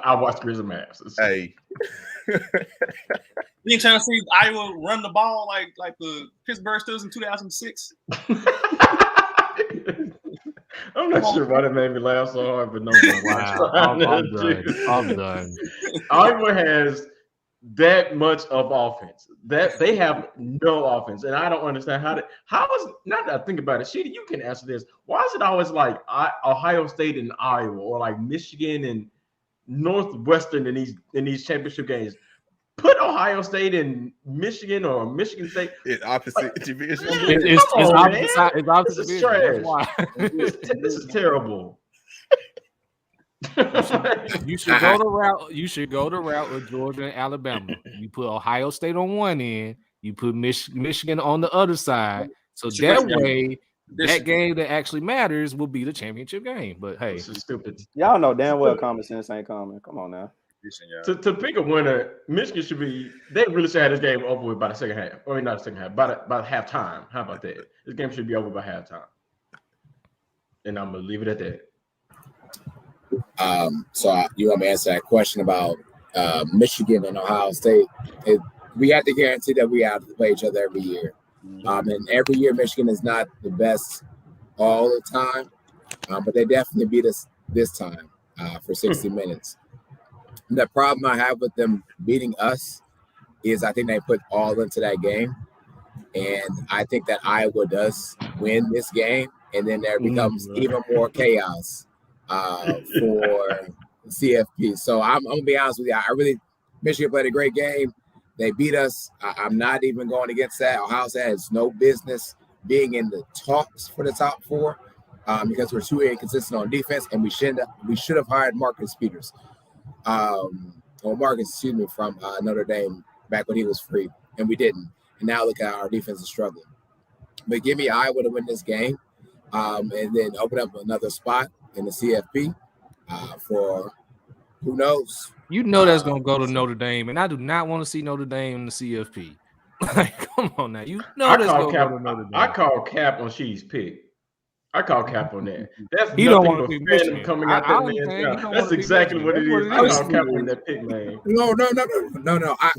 I'll watch Grizzlies and Mavs. Hey. You ain't trying to see Iowa run the ball like the Pittsburgh Steelers in 2006? I'm not sure why that made me laugh so hard, but no. Wow, I'm done. Iowa has that much of offense. That they have no offense, and I don't understand how is not that I think about it. Sheedy, you can answer this. Why is it always like Ohio State and Iowa, or like Michigan and Northwestern in these championship games? Put Ohio State and Michigan or Michigan State. It's opposite division. It's opposite This is division. trash. This is terrible. You should go the route of Georgia and Alabama. You put Ohio State on one end, you put Michigan on the other side. So that way, that game that actually matters will be the championship game. But hey, this is stupid. Y'all know damn well common sense ain't coming. Come on now. To pick a winner, Michigan should be. They really should have this game over with by the second half, or not the second half, by halftime. How about that? This game should be over by halftime, and I'm gonna leave it at that. So you want me to answer that question about Michigan and Ohio State? We have to guarantee that we have to play each other every year, and every year Michigan is not the best all the time, but they definitely beat us this time for 60 minutes. The problem I have with them beating us is I think they put all into that game. And I think that Iowa does win this game. And then there becomes even more chaos for CFP. So I'm going to be honest with you. Michigan played a great game. They beat us. I'm not even going against that. Ohio State has no business being in the talks for the top 4 because we're too inconsistent on defense. And we should have hired Marcus Peters. From Notre Dame back when he was free, and we didn't. And now look at our defense is struggling. But give me Iowa to win this game, and then open up another spot in the CFP for who knows. You know that's gonna go to Notre Dame, and I do not want to see Notre Dame in the CFP. Like, come on now, you know that's gonna go to Notre Dame. I call cap on Shee's pick. I call cap on that. That's he don't want to be Michigan coming out that man's mouth. That's exactly what it is. I call cap on that pick, man. No.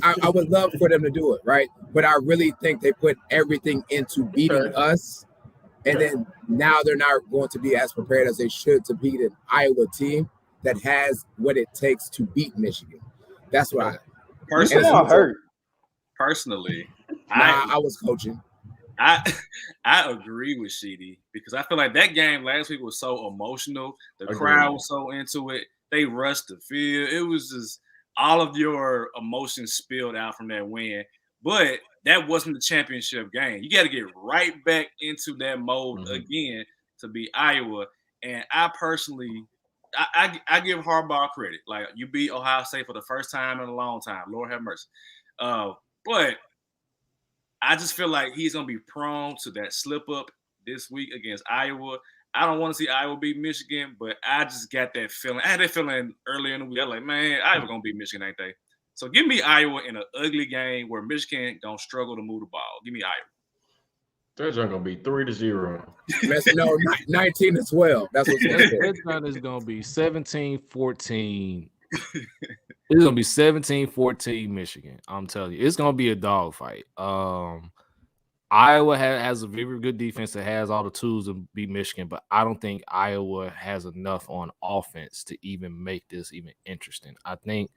I would love for them to do it, right? But I really think they put everything into beating us, and then now they're not going to be as prepared as they should to beat an Iowa team that has what it takes to beat Michigan. That's why. Personally, I was coaching. I agree with Sheedy because I feel like that game last week was so emotional. The crowd was so into it. They rushed the field. It was just all of your emotions spilled out from that win. But that wasn't the championship game. You got to get right back into that mode again to beat Iowa. And I personally, I give Harbaugh credit. Like, you beat Ohio State for the first time in a long time. Lord have mercy. But I just feel like he's gonna be prone to that slip up this week against Iowa. I don't want to see Iowa beat Michigan, but I just got that feeling. I had that feeling earlier in the week. I was like, man, Iowa gonna beat Michigan, ain't they? So give me Iowa in an ugly game where Michigan don't struggle to move the ball. Give me Iowa. They're gonna be 3-0. No, 19-12. That's what's going to That is gonna be 17-14. It's gonna be 17-14 Michigan. I'm telling you, it's gonna be a dogfight. Iowa has a very good defense that has all the tools to beat Michigan, but I don't think Iowa has enough on offense to even make this even interesting. I think,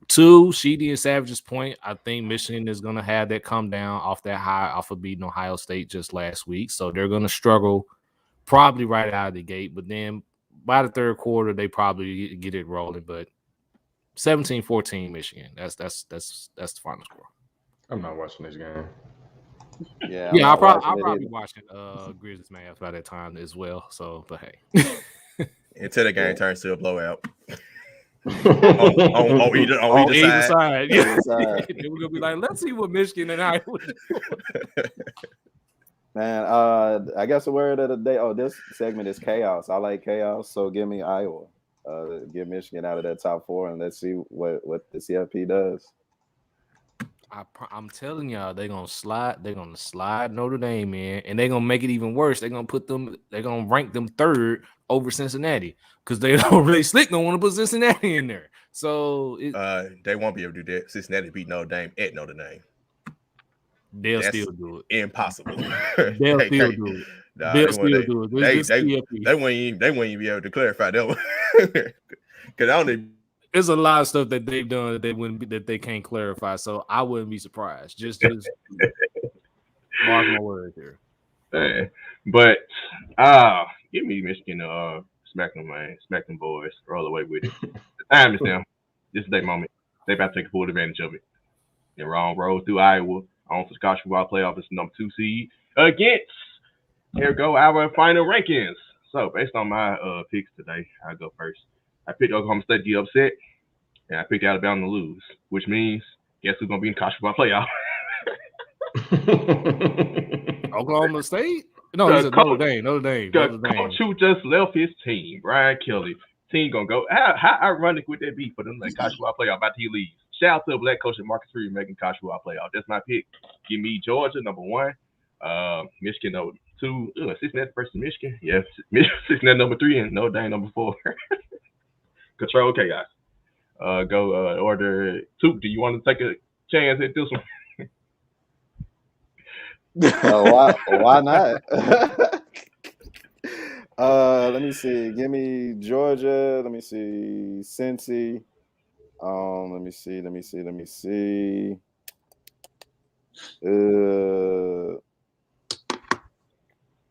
to Sheedy and Savage's point, I think Michigan is going to have that come down off that high off of beating Ohio State just last week. So they're going to struggle probably right out of the gate, but then by the third quarter, they probably get it rolling. But 17-14 Michigan. That's the final score. I'm not watching this game. Yeah, I'll probably be watching Grizzlies Mavs by that time as well. So, but hey, until the game turns to a blowout. on either side. Yeah, side. then we're gonna be like, let's see what Michigan and Iowa do. Man, I guess the word of the day. Oh, this segment is chaos. I like chaos, so give me Iowa. Get Michigan out of that top 4, and let's see what the CFP does. I'm telling y'all, they're gonna slide. They're gonna slide Notre Dame in, and they're gonna make it even worse. They're gonna rank them 3rd over Cincinnati because they don't really slick. Don't want to put Cincinnati in there. So they won't be able to do that. Cincinnati beat Notre Dame at Notre Dame. They'll still do it. Impossible. They'll still do it. Nah, they'll still do it. They wouldn't even be able to clarify that one. Because I don't. There's a lot of stuff that they've done that they can't clarify. So I wouldn't be surprised. Just mark my words here. But give me Michigan. Smack them, man. Smack them boys. Roll away with it. The time is now. This is their moment. They about to take full advantage of it. They're on road through Iowa. On for the college football playoff. It's the number 2 seed against. Here go our final rankings. So based on my picks today, I'll go first. I picked Oklahoma State to get upset, and I picked Alabama to lose, which means guess who's gonna be in the college football playoff? Oklahoma State? No, it's Notre Dame. Notre Dame. Coach who just left his team, Brian Kelly. Team gonna go. How ironic would that be for them like college football playoff after he leaves? Shout out to the black coach and Marcus Reed making college football playoff. That's my pick. Give me Georgia number 1, Michigan number 2, Cincinnati versus Michigan. Yes, Cincinnati number 3, and Notre Dame number 4. Control chaos. Go order 2. Do you want to take a chance at this one? Why not? Let me see. Give me Georgia. Let me see. Cincy. Let me see.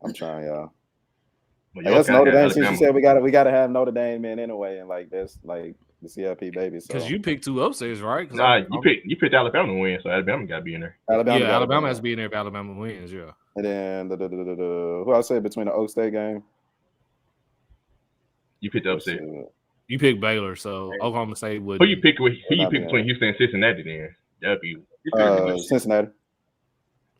I'm trying, y'all. Well, I guess Notre Dame. Since you said we gotta have Notre Dame in anyway, and like that's like the CLP baby. Because you picked 2 upsets, right? Nah, you picked Alabama to win, so Alabama got to be in there. Alabama has to be in there if Alabama wins. Yeah. And then who I say between the Oak State game. You picked the upset. You picked Baylor, so Oklahoma State would. Who you pick between Houston and Cincinnati? Then that'd be Cincinnati.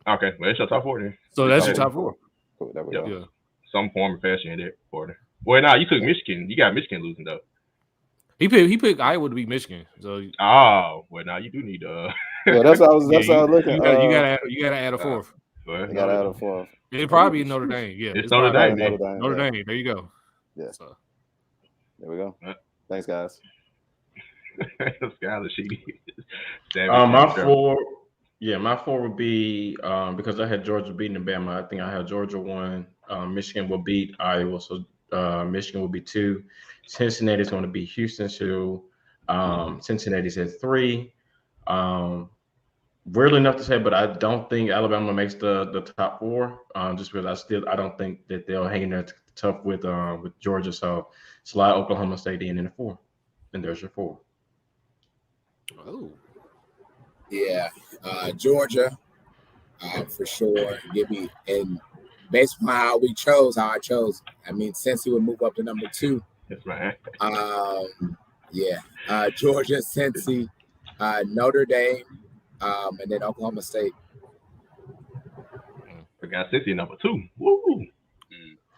Okay, well that's your top 4 then. So that's your top 4. Cool, there we go. Yeah. Some form of fashion in that quarter. Well, nah, you took Michigan. You got Michigan losing though. He picked Iowa to beat Michigan. So you do need yeah, that's how I was looking. You gotta add a 4th. You gotta add a 4th. It'd probably be Notre Dame. Yeah, it's Notre Dame. Notre Dame. There you go. Yeah. So. There we go. Thanks, guys. My 4 would be because I had Georgia beating Alabama. I think I had Georgia 1. Michigan will beat Iowa, so Michigan will be 2. Cincinnati's going to beat Houston 2. Cincinnati's at 3. Weirdly enough to say, but I don't think Alabama makes the top 4. Just because I don't think that they'll hang in there tough with Georgia. So slide Oklahoma State in the 4, and there's your 4. Oh. Yeah, Georgia, for sure. Give me, and based on how I chose, I mean, since he would move up to number 2. That's right. Georgia, Cincy, Notre Dame, and then Oklahoma State. I got Cincy number 2. Woo!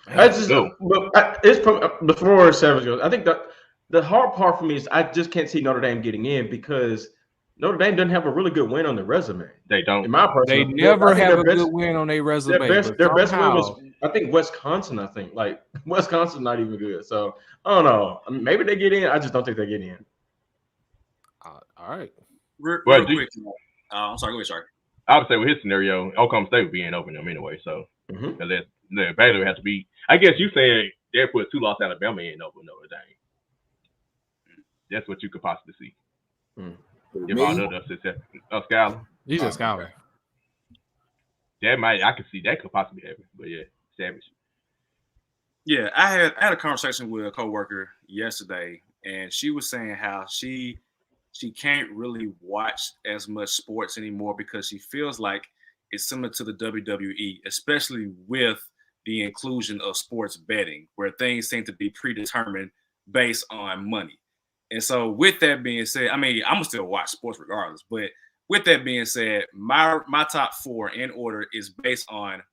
I just, it's from before Savage goes. I think the hard part for me is I just can't see Notre Dame getting in because Notre Dame doesn't have a really good win on their resume. They don't. In my They personal, never have a good win on their resume. Their best win was, I think, Wisconsin. I think like Wisconsin not even good. So I don't know. I mean, maybe they get in. I just don't think they get in. All right. Real quick. I'm sorry. Go ahead, Shark. I would say with his scenario, Oklahoma State would be in over them anyway. So unless the battle would have to be, I guess you saying they put 2 lost Alabama in over Notre Dame. That's what you could possibly see. If all the other success, Skyler. He's a Skyler. I could see that could possibly happen. But yeah, Savage. Yeah, I had a conversation with a coworker yesterday, and she was saying how she can't really watch as much sports anymore because she feels like it's similar to the WWE, especially with the inclusion of sports betting, where things seem to be predetermined based on money. And so with that being said, I mean, I'm going to still watch sports regardless, but with that being said, my top 4 in order is based on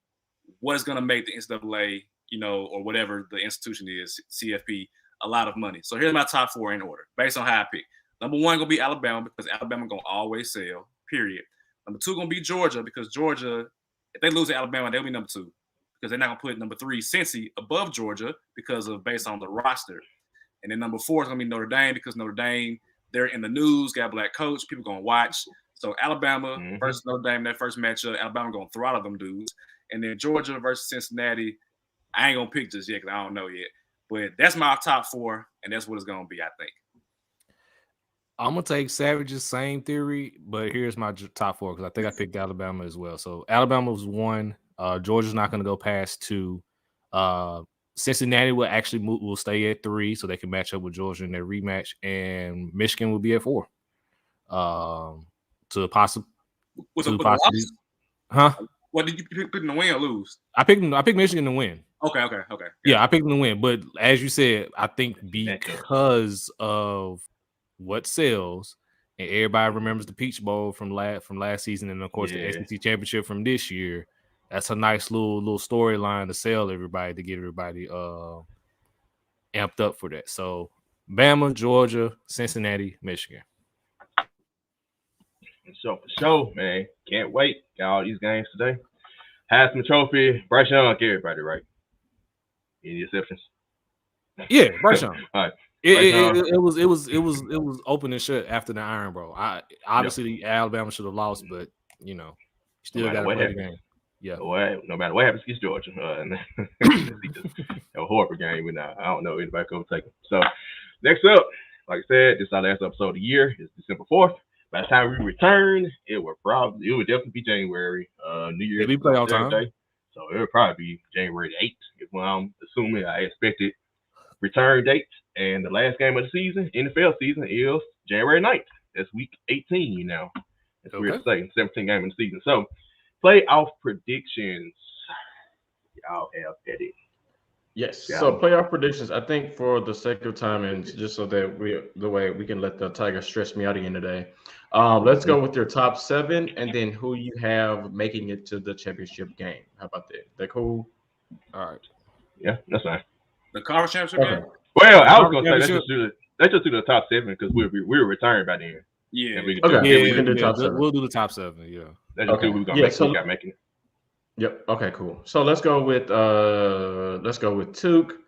what is going to make the NCAA, or whatever the institution is, CFP, a lot of money. So here's my top 4 in order based on how I pick. Number 1 going to be Alabama because Alabama going to always sell, period. Number 2 going to be Georgia because Georgia, if they lose to Alabama, they'll be number 2 because they're not going to put number 3, Cincy, above Georgia because of based on the roster. And then number 4 is going to be Notre Dame because Notre Dame, they're in the news, got a black coach, people going to watch. So Alabama versus Notre Dame, that first matchup, Alabama going to throttle them dudes. And then Georgia versus Cincinnati, I ain't going to pick just yet because I don't know yet. But that's my top 4, and that's what it's going to be, I think. I'm going to take Savage's same theory, but here's my top 4 because I think I picked Alabama as well. So Alabama was 1. Georgia's not going to go past 2. Cincinnati will stay at 3 so they can match up with Georgia in their rematch, and Michigan will be at 4. To possibly, huh? What did you pick in the win or lose? I picked Michigan to win. Okay. Yeah, I picked them to win, but as you said, I think because of what sells, and everybody remembers the Peach Bowl from last season, and of course the SEC championship from this year. That's a nice little storyline to sell everybody, to get everybody amped up for that. So Bama, Georgia, Cincinnati, Michigan. So for sure, man. Can't wait. Got all these games today. Heisman Trophy, Bryce Young, everybody, right? Any exceptions? Yeah, Bryce Young. All right. It was open and shut after the Iron Bowl. Obviously Alabama should have lost, but still got to play the game. Yeah. No matter what happens against Georgia, a horrible game. I don't know anybody could overtake them. So next up, like I said, this is our last episode of the year. It's December 4th. By the time we return, it would definitely be January. New Year's we play all time. So it would probably be January 8th. If I'm assuming I expected return date. And the last game of the season, NFL season, is January 9th. That's week 18 now. That's weird to say. 17 game in the season. So playoff predictions. Y'all have at it. Yes. So playoff predictions, I think for the sake of time and just so that we can let the Tigers stress me out again today. Let's go with your top 7 and then who you have making it to the championship game. How about that? That cool? All right. Yeah, that's fine. The conference championship game? Well, I was gonna say let's just do the top 7 because we're retiring by then. Yeah. We can do top 7. We'll do the top 7. Yeah. That's just who we're gonna make it. Yep. Okay. Cool. So let's go with Took,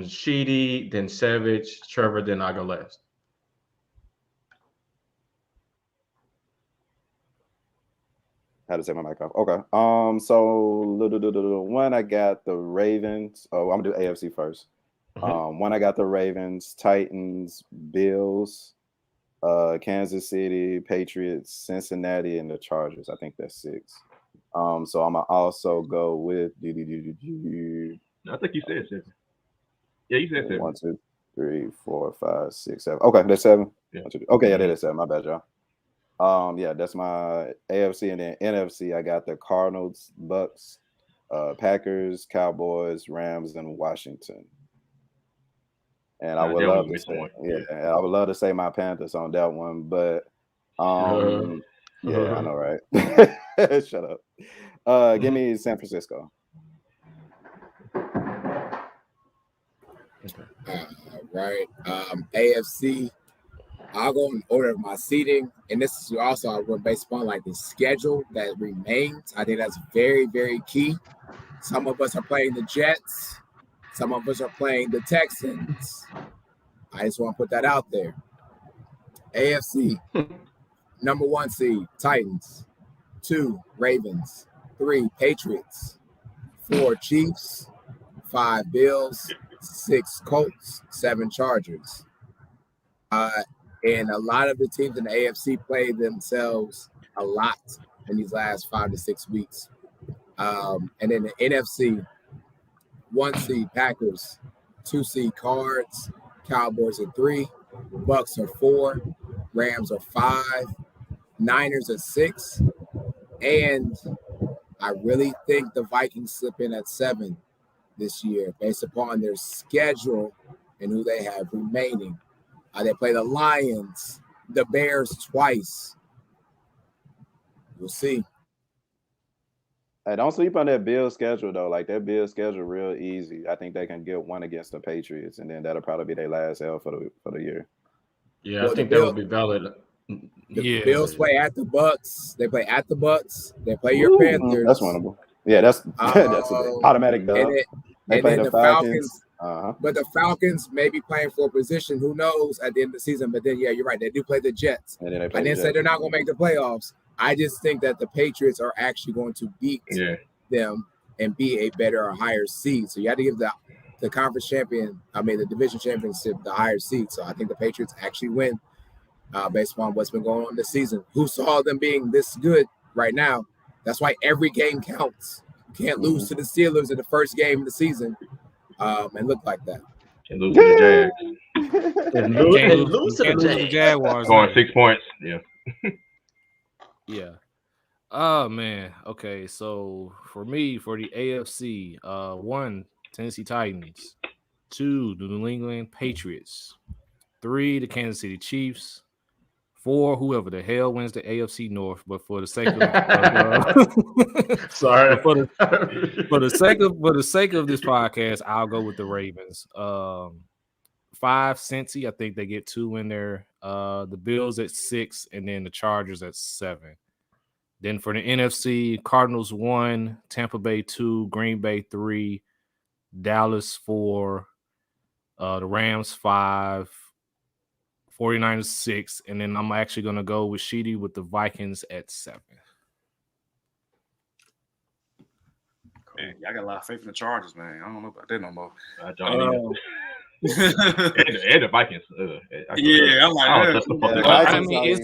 Sheedy, then Savage, Trevor, then I go last. How to set my mic off? Okay. So one, I got the Ravens. Oh, I'm gonna do AFC first. One, I got the Ravens, Titans, Bills, Kansas City, Patriots, Cincinnati, and the Chargers. I think that's 6. So I'm gonna also go with I think you said 7. Yeah, you said 7. 1, 2, 3, 4, 5, 6, 7. Okay, that's 7. Yeah. Okay, yeah, that is 7. My bad, y'all. Yeah, that's my AFC, and then NFC. I got the Cardinals, Bucks, Packers, Cowboys, Rams, and Washington. And I would love to say, I would love to say my Panthers on that one, but Yeah, I know, right? Shut up. Give me San Francisco. Right. AFC. I'll go in order of my seating, and this is also I went based upon like the schedule that remains. I think that's very, very key. Some of us are playing the Jets. Some of us are playing the Texans. I just want to put that out there. AFC, number 1 seed, Titans. 2, Ravens. 3, Patriots. 4, Chiefs. 5, Bills. 6, Colts. 7, Chargers. And a lot of the teams in the AFC play themselves a lot in these last 5 to 6 weeks. And then the NFC, 1 seed Packers, 2 seed Cards, Cowboys are 3, Bucks are 4, Rams are 5, Niners are 6, and I really think the Vikings slip in at 7 this year based upon their schedule and who they have remaining. They play the Lions, the Bears twice. We'll see. Hey, don't sleep on that Bills schedule though. Like that Bills schedule, real easy. I think they can get one against the Patriots, and then that'll probably be their last L for the year. Yeah, well, I think that would be valid. The Bills play at the Bucks. They play at the Bucks. They play your Panthers. That's winnable. Yeah, that's an automatic dub. They play the Falcons. But the Falcons may be playing for a position. Who knows at the end of the season? But then, yeah, you're right. They do play the Jets. And then I didn't say they're not going to make the playoffs. I just think that the Patriots are actually going to beat them and be a better or higher seed. So you have to give the conference champion, the division championship, the higher seed. So I think the Patriots actually win based on what's been going on this season. Who saw them being this good right now? That's why every game counts. You can't lose to the Steelers in the first game of the season and look like that. And lose to the Jags. and lose to the Jaguars. Going 6 points. Yeah. Yeah. Oh man. Okay. So for me, for the AFC, 1, Tennessee Titans. 2, the New England Patriots. 3, the Kansas City Chiefs. 4, whoever the hell wins the AFC North, but for the sake of sorry, for the sake of this podcast, I'll go with the Ravens. 5, Cincy, I think they get 2 in there. The Bills at 6, and then the Chargers at 7. Then for the NFC, Cardinals 1, Tampa Bay 2, Green Bay 3, Dallas 4, the Rams 5. 49ers 6, and then I'm actually going to go with Sheedy with the Vikings at 7. Man, I got a lot of faith in the Chargers, man. I don't know about that no more. And the Vikings. I'm like,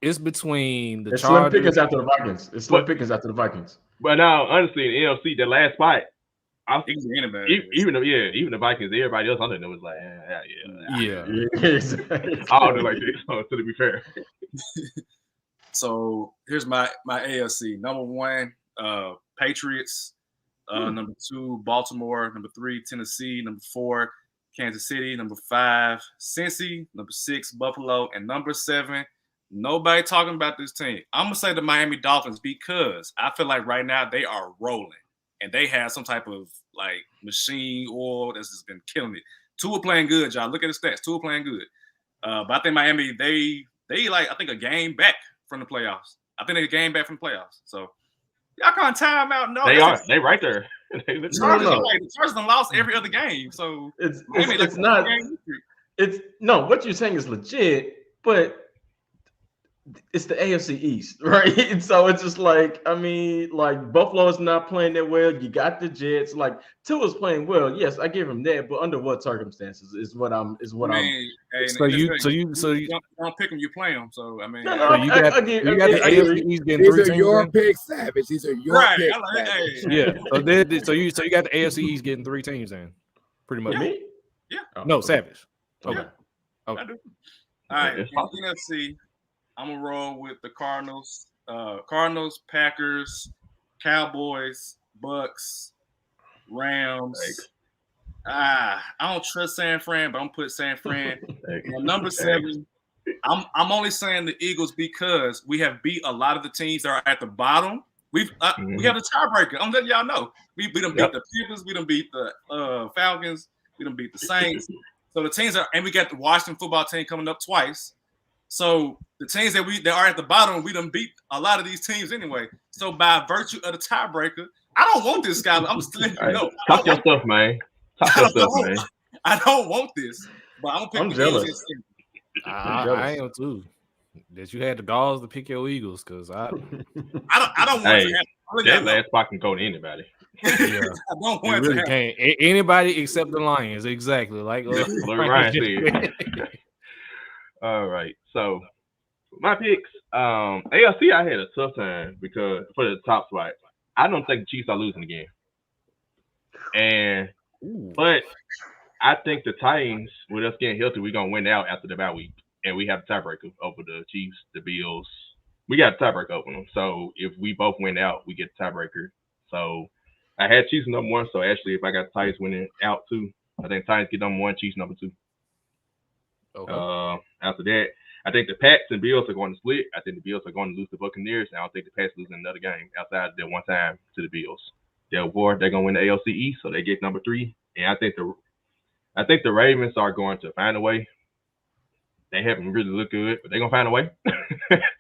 it's between the Chargers. Slim Pickens after the Vikings. It's Slim Pickens after the Vikings. But now, honestly, in the NFC, the last spot, even the Vikings, everybody else under them was like, yeah. All like this, to be fair. So here's my AFC. Number 1, Patriots. Number 2, Baltimore. Number 3, Tennessee. Number 4, Kansas City. Number 5, Cincy. Number 6, Buffalo. And number 7, nobody talking about this team. I'm gonna say the Miami Dolphins because I feel like right now they are rolling. And they have some type of like machine oil that's just been killing it. 2 are playing good, y'all. Look at the stats. 2 are playing good. But I think Miami, they like I think a game back from the playoffs. I think they a game back from the playoffs. So y'all can't time out. No, they right there. The Chargers done lost every other game. So it's not. It's no. What you're saying is legit, but it's the AFC East, right? And so it's just like, Buffalo is not playing that well. You got the Jets. Like Tua's playing well. Yes, I give him that, but under what circumstances is what I'm. So you don't pick them, you play them. So I mean, you got the AFC East getting 3 teams. These are your picks, Savage. These are your picks. Yeah. So you got the AFC East getting 3 teams in, pretty much. Me? Yeah. No, Savage. Okay. I do. All right. NFC. I'm gonna roll with the Cardinals, Packers, Cowboys, Bucks, Rams. I don't trust San Fran, but I'm gonna put San Fran. Number 7, I'm only saying the Eagles because we have beat a lot of the teams that are at the bottom. We have the tiebreaker. I'm letting y'all know. We done beat the Panthers. We done beat the Falcons. We done beat the Saints. So the teams and we got the Washington football team coming up twice. So the teams that are at the bottom, we done beat a lot of these teams anyway. So by virtue of the tiebreaker, I don't want this guy. I'm just letting you know. Talk your stuff, man. Talk your stuff, man. I don't want this, but I'm gonna pick the Eagles jealous. I am too. That you had the galls to pick your Eagles because I don't want to have that last spot can go to anybody. Yeah. I don't want really to can't. Anybody except the Lions, exactly. Like Ryan said. All right, so my picks. AFC, I had a tough time because for the top spot, I don't think the Chiefs are losing again. But I think the Titans, with us getting healthy, we're gonna win out after the bye week, and we have a tiebreaker over the Chiefs, the Bills. We got a tiebreaker over them. So if we both win out, we get the tiebreaker. So I had Chiefs number one. So actually, if I got the Titans winning out too, I think Titans get number one, Chiefs number two. Okay. After that, I think the Pats and Bills are going to split. I think the Bills are going to lose to Buccaneers. I don't think the Pats losing another game outside of that one time to the Bills. They're going to win the AFC East, so they get number three. And I think the Ravens are going to find a way. They haven't really looked good, but they're going to find a way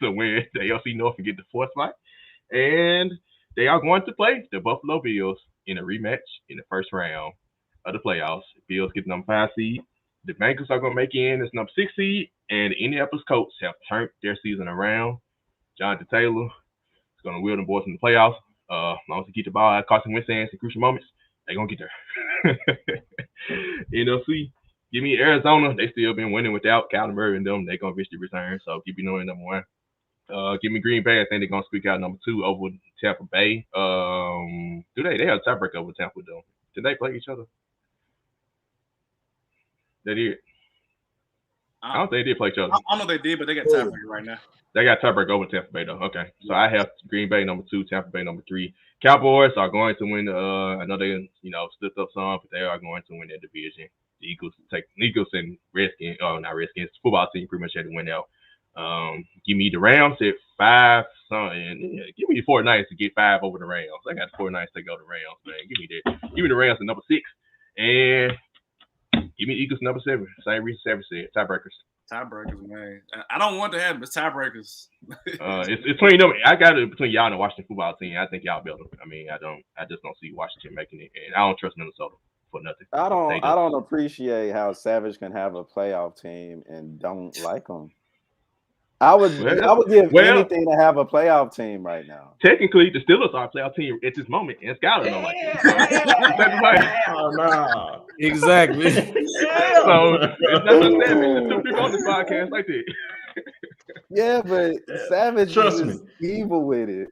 to win the AFC North and get the fourth spot. And they are going to play the Buffalo Bills in a rematch in the first round of the playoffs. The Bills get number 5 seed. The Bengals are going to make in as number 6 seed. And the Indianapolis Colts have turned their season around. Jonathan Taylor is going to wheel them boys in the playoffs. As long as they keep the ball at Carson Wentz in crucial moments, they're going to get there. NFC, give me Arizona. They still been winning without Kyler Murray and them. They're going to eventually return. So keep me knowing number 1. Give me Green Bay. I think they're going to squeak out number 2 over Tampa Bay. Do they? They have a tiebreaker over Tampa, though. Did they play each other? They did. I don't think they did play each other. I know they did, but they got tiebreaker right now. They got tiebreaker over Tampa Bay, though. Okay. So I have Green Bay number 2, Tampa Bay number 3. Cowboys are going to win. I know they, slipped up some, but they are going to win their division. The Eagles and Redskins, not Redskins, football team pretty much had to win out. Give me the Rams at 5, give me the 49ers to get 5 over the Rams. I got the 49ers to go to Rams, man. Give me that. Give me the Rams at number 6. And give me Eagles number 7. Same reason 7 said. Tiebreakers. Tiebreakers, man. I don't want to have them. It's tiebreakers. It's between them. I got it between y'all and the Washington football team. I think y'all better. I mean, I just don't see Washington making it, and I don't trust Minnesota for nothing. I don't appreciate how Savage can have a playoff team and don't like them. I would give anything to have a playoff team right now. Technically, the Steelers are a playoff team at this moment, and Skyler don't like it. No. Exactly. So it's not just Savage. There's 2 people on this podcast like that. Yeah, but Savage is evil with it.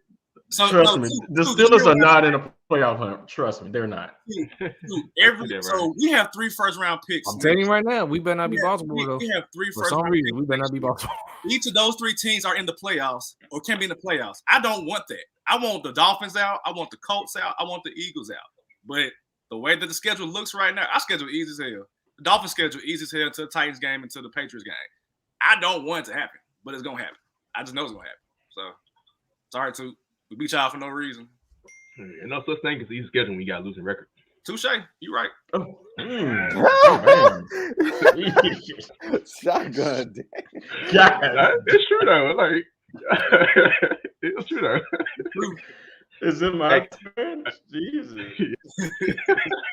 Trust me, the Steelers are not in a playoff hunt. Trust me, they're not. So we have 3 first-round picks. I'm telling you right now, we better not be Baltimore, though. We have 3 for some reason, we better not be Baltimore. Each of those 3 teams are in the playoffs or can be in the playoffs. I don't want that. I want the Dolphins out. I want the Colts out. I want the Eagles out. But the way that the schedule looks right now, our schedule is easy as hell. The Dolphins schedule easy as hell until the Titans game, until the Patriots game. I don't want it to happen, but it's going to happen. I just know it's going to happen. So, sorry, to we beat y'all for no reason. And no such thing as easy schedule when you got a losing record. Touche, you right. Oh. Shotgun. It's true though. Like it's true though. Is it my turn? Jesus.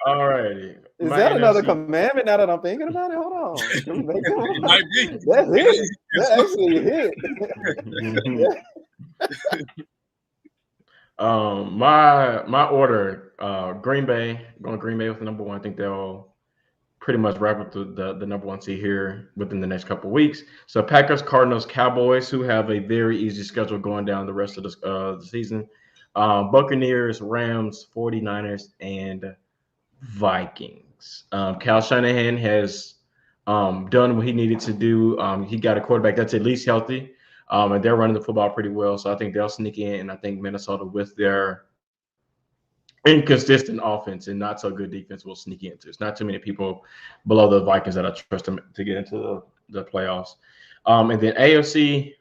All righty. Is that another commandment now that I'm thinking about it? Hold on. It might be. That's it. That actually hit. My order, Green Bay, going Green Bay with the number 1. I think they'll pretty much wrap up the number 1 seed here within the next couple of weeks. So Packers, Cardinals, Cowboys, who have a very easy schedule going down the rest of the season. Buccaneers, Rams, 49ers, and Vikings. Kyle Shanahan has done what he needed to do. He got a quarterback that's at least healthy. And they're running the football pretty well. So I think they'll sneak in. And I think Minnesota, with their inconsistent offense and not so good defense, will sneak into. It's not too many people below the Vikings that I trust them to get into the playoffs. And then AFC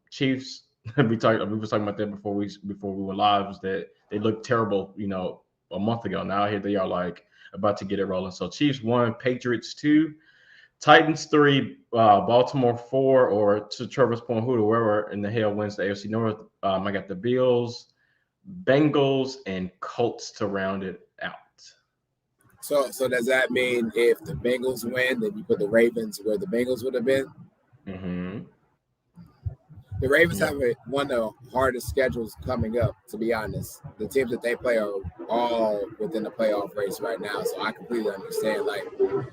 Chiefs. we were talking about that before we were live. Was that they looked terrible, a month ago. Now here they are, like about to get it rolling. So Chiefs 1, Patriots 2, Titans 3, Baltimore 4, or to Trevor's point, whoever in the hell wins the AFC North. I got the Bills, Bengals, and Colts to round it out. So does that mean if the Bengals win, then you put the Ravens where the Bengals would have been? Mm-hmm. The Ravens have one of the hardest schedules coming up, to be honest. The teams that they play are all within the playoff race right now, so I completely understand. Like,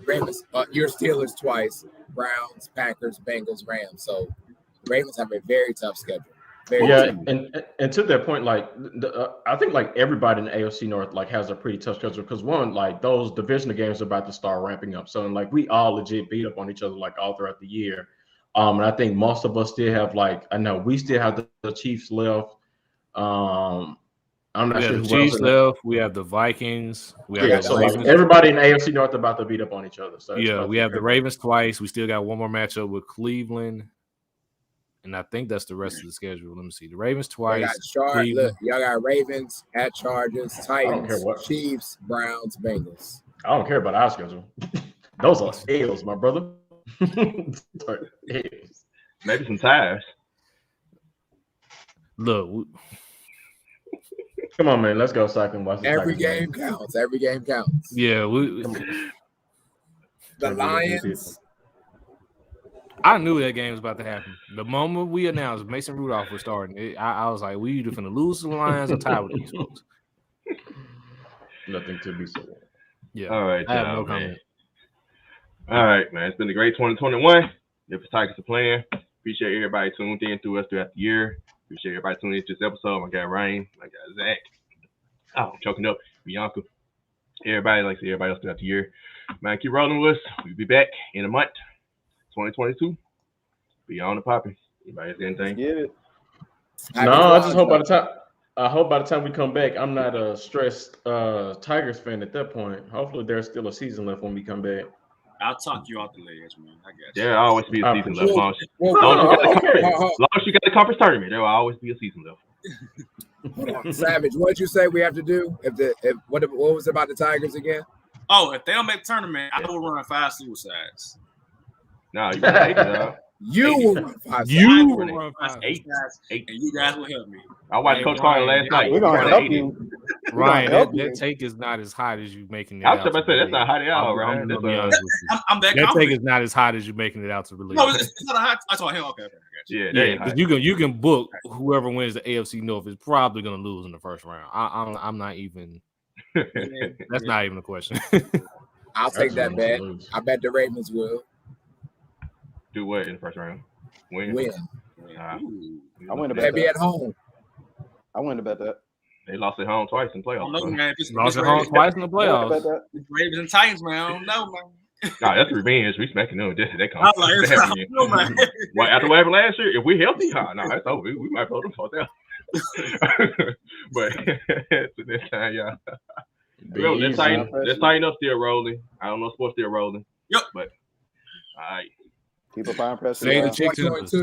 Ravens, your Steelers twice, Browns, Packers, Bengals, Rams. So the Ravens have a very tough schedule. And to that point, like I think like everybody in the AFC North like has a pretty tough schedule because one, like those divisional games are about to start ramping up. So like we all legit beat up on each other like all throughout the year. And I think most of us still have I know we still have the Chiefs left. I'm not sure who Chiefs left. We have the Vikings. We have so like everybody in the AFC North about to beat up on each other. So we have the Ravens twice. We still got one more matchup with Cleveland. And I think that's the rest of the schedule. Let me see. The Ravens twice. Look, y'all got Ravens at Chargers, Titans, Chiefs, Browns, Bengals. I don't care about our schedule. Those are L's, my brother. Maybe some ties. Look. Come on, man. Let's go so I can watch Every game counts. Every game counts. Yeah. The Lions. I knew that game was about to happen. The moment we announced Mason Rudolph was starting, I was like, we either finna lose to the Lions or tie with these folks. Nothing to be said. Yeah. All right. I have no comment. All right, man. It's been a great 2021. If the Tigers are playing, appreciate everybody tuned in to us throughout the year. Appreciate everybody tuning in to this episode. My guy Ryan, my guy Zach. Oh, I'm choking up. Bianca. Everybody, like I said, everybody else throughout the year. Man, keep rolling with us. We'll be back in a month. 2022. Be on the popping. Anybody has anything? Get it. No, I just hope by the time we come back, I'm not a stressed Tigers fan at that point. Hopefully there's still a season left when we come back. I'll talk you out the ledge, man. I guess. There will always be a season left. As long as you got the conference tournament, there will always be a season left. Hold on, Savage. What did you say we have to do? What was it about the Tigers again? Oh, if they don't make the tournament, I will run 5 suicides. No, you got 8, dog. You will run 5. You will run 5. 8, and you guys will help me. I watched Coach Carter last night. We're gonna help you. Ryan, that take is not as hot as you making it. I was about to say that's not hot at all, Ryan. I'm that confident. Take is not as hot as you making it out to release. No, it's not a hot. I told him, okay, yeah, because you can book whoever wins the AFC North is probably going to lose in the first round. I'm not even. That's not even a question. I'll take that bet. I bet the Ravens will. Do what in the first round? Win. I win to bet maybe at home. I win to bet that. They lost at home twice in playoffs. Lost at home twice in the playoffs. Ravens and Titans, man. I don't know, man. Nah, that's revenge. We smacking them. They come. Man. Well, after what happened last year, if we healthy, that's over. We might blow them fuck out. But so this time, y'all. Let's tighten up. Still rolling. I don't know. Sports still rolling. Yep. But all right. Keep applying pressure. Say the chick tempers.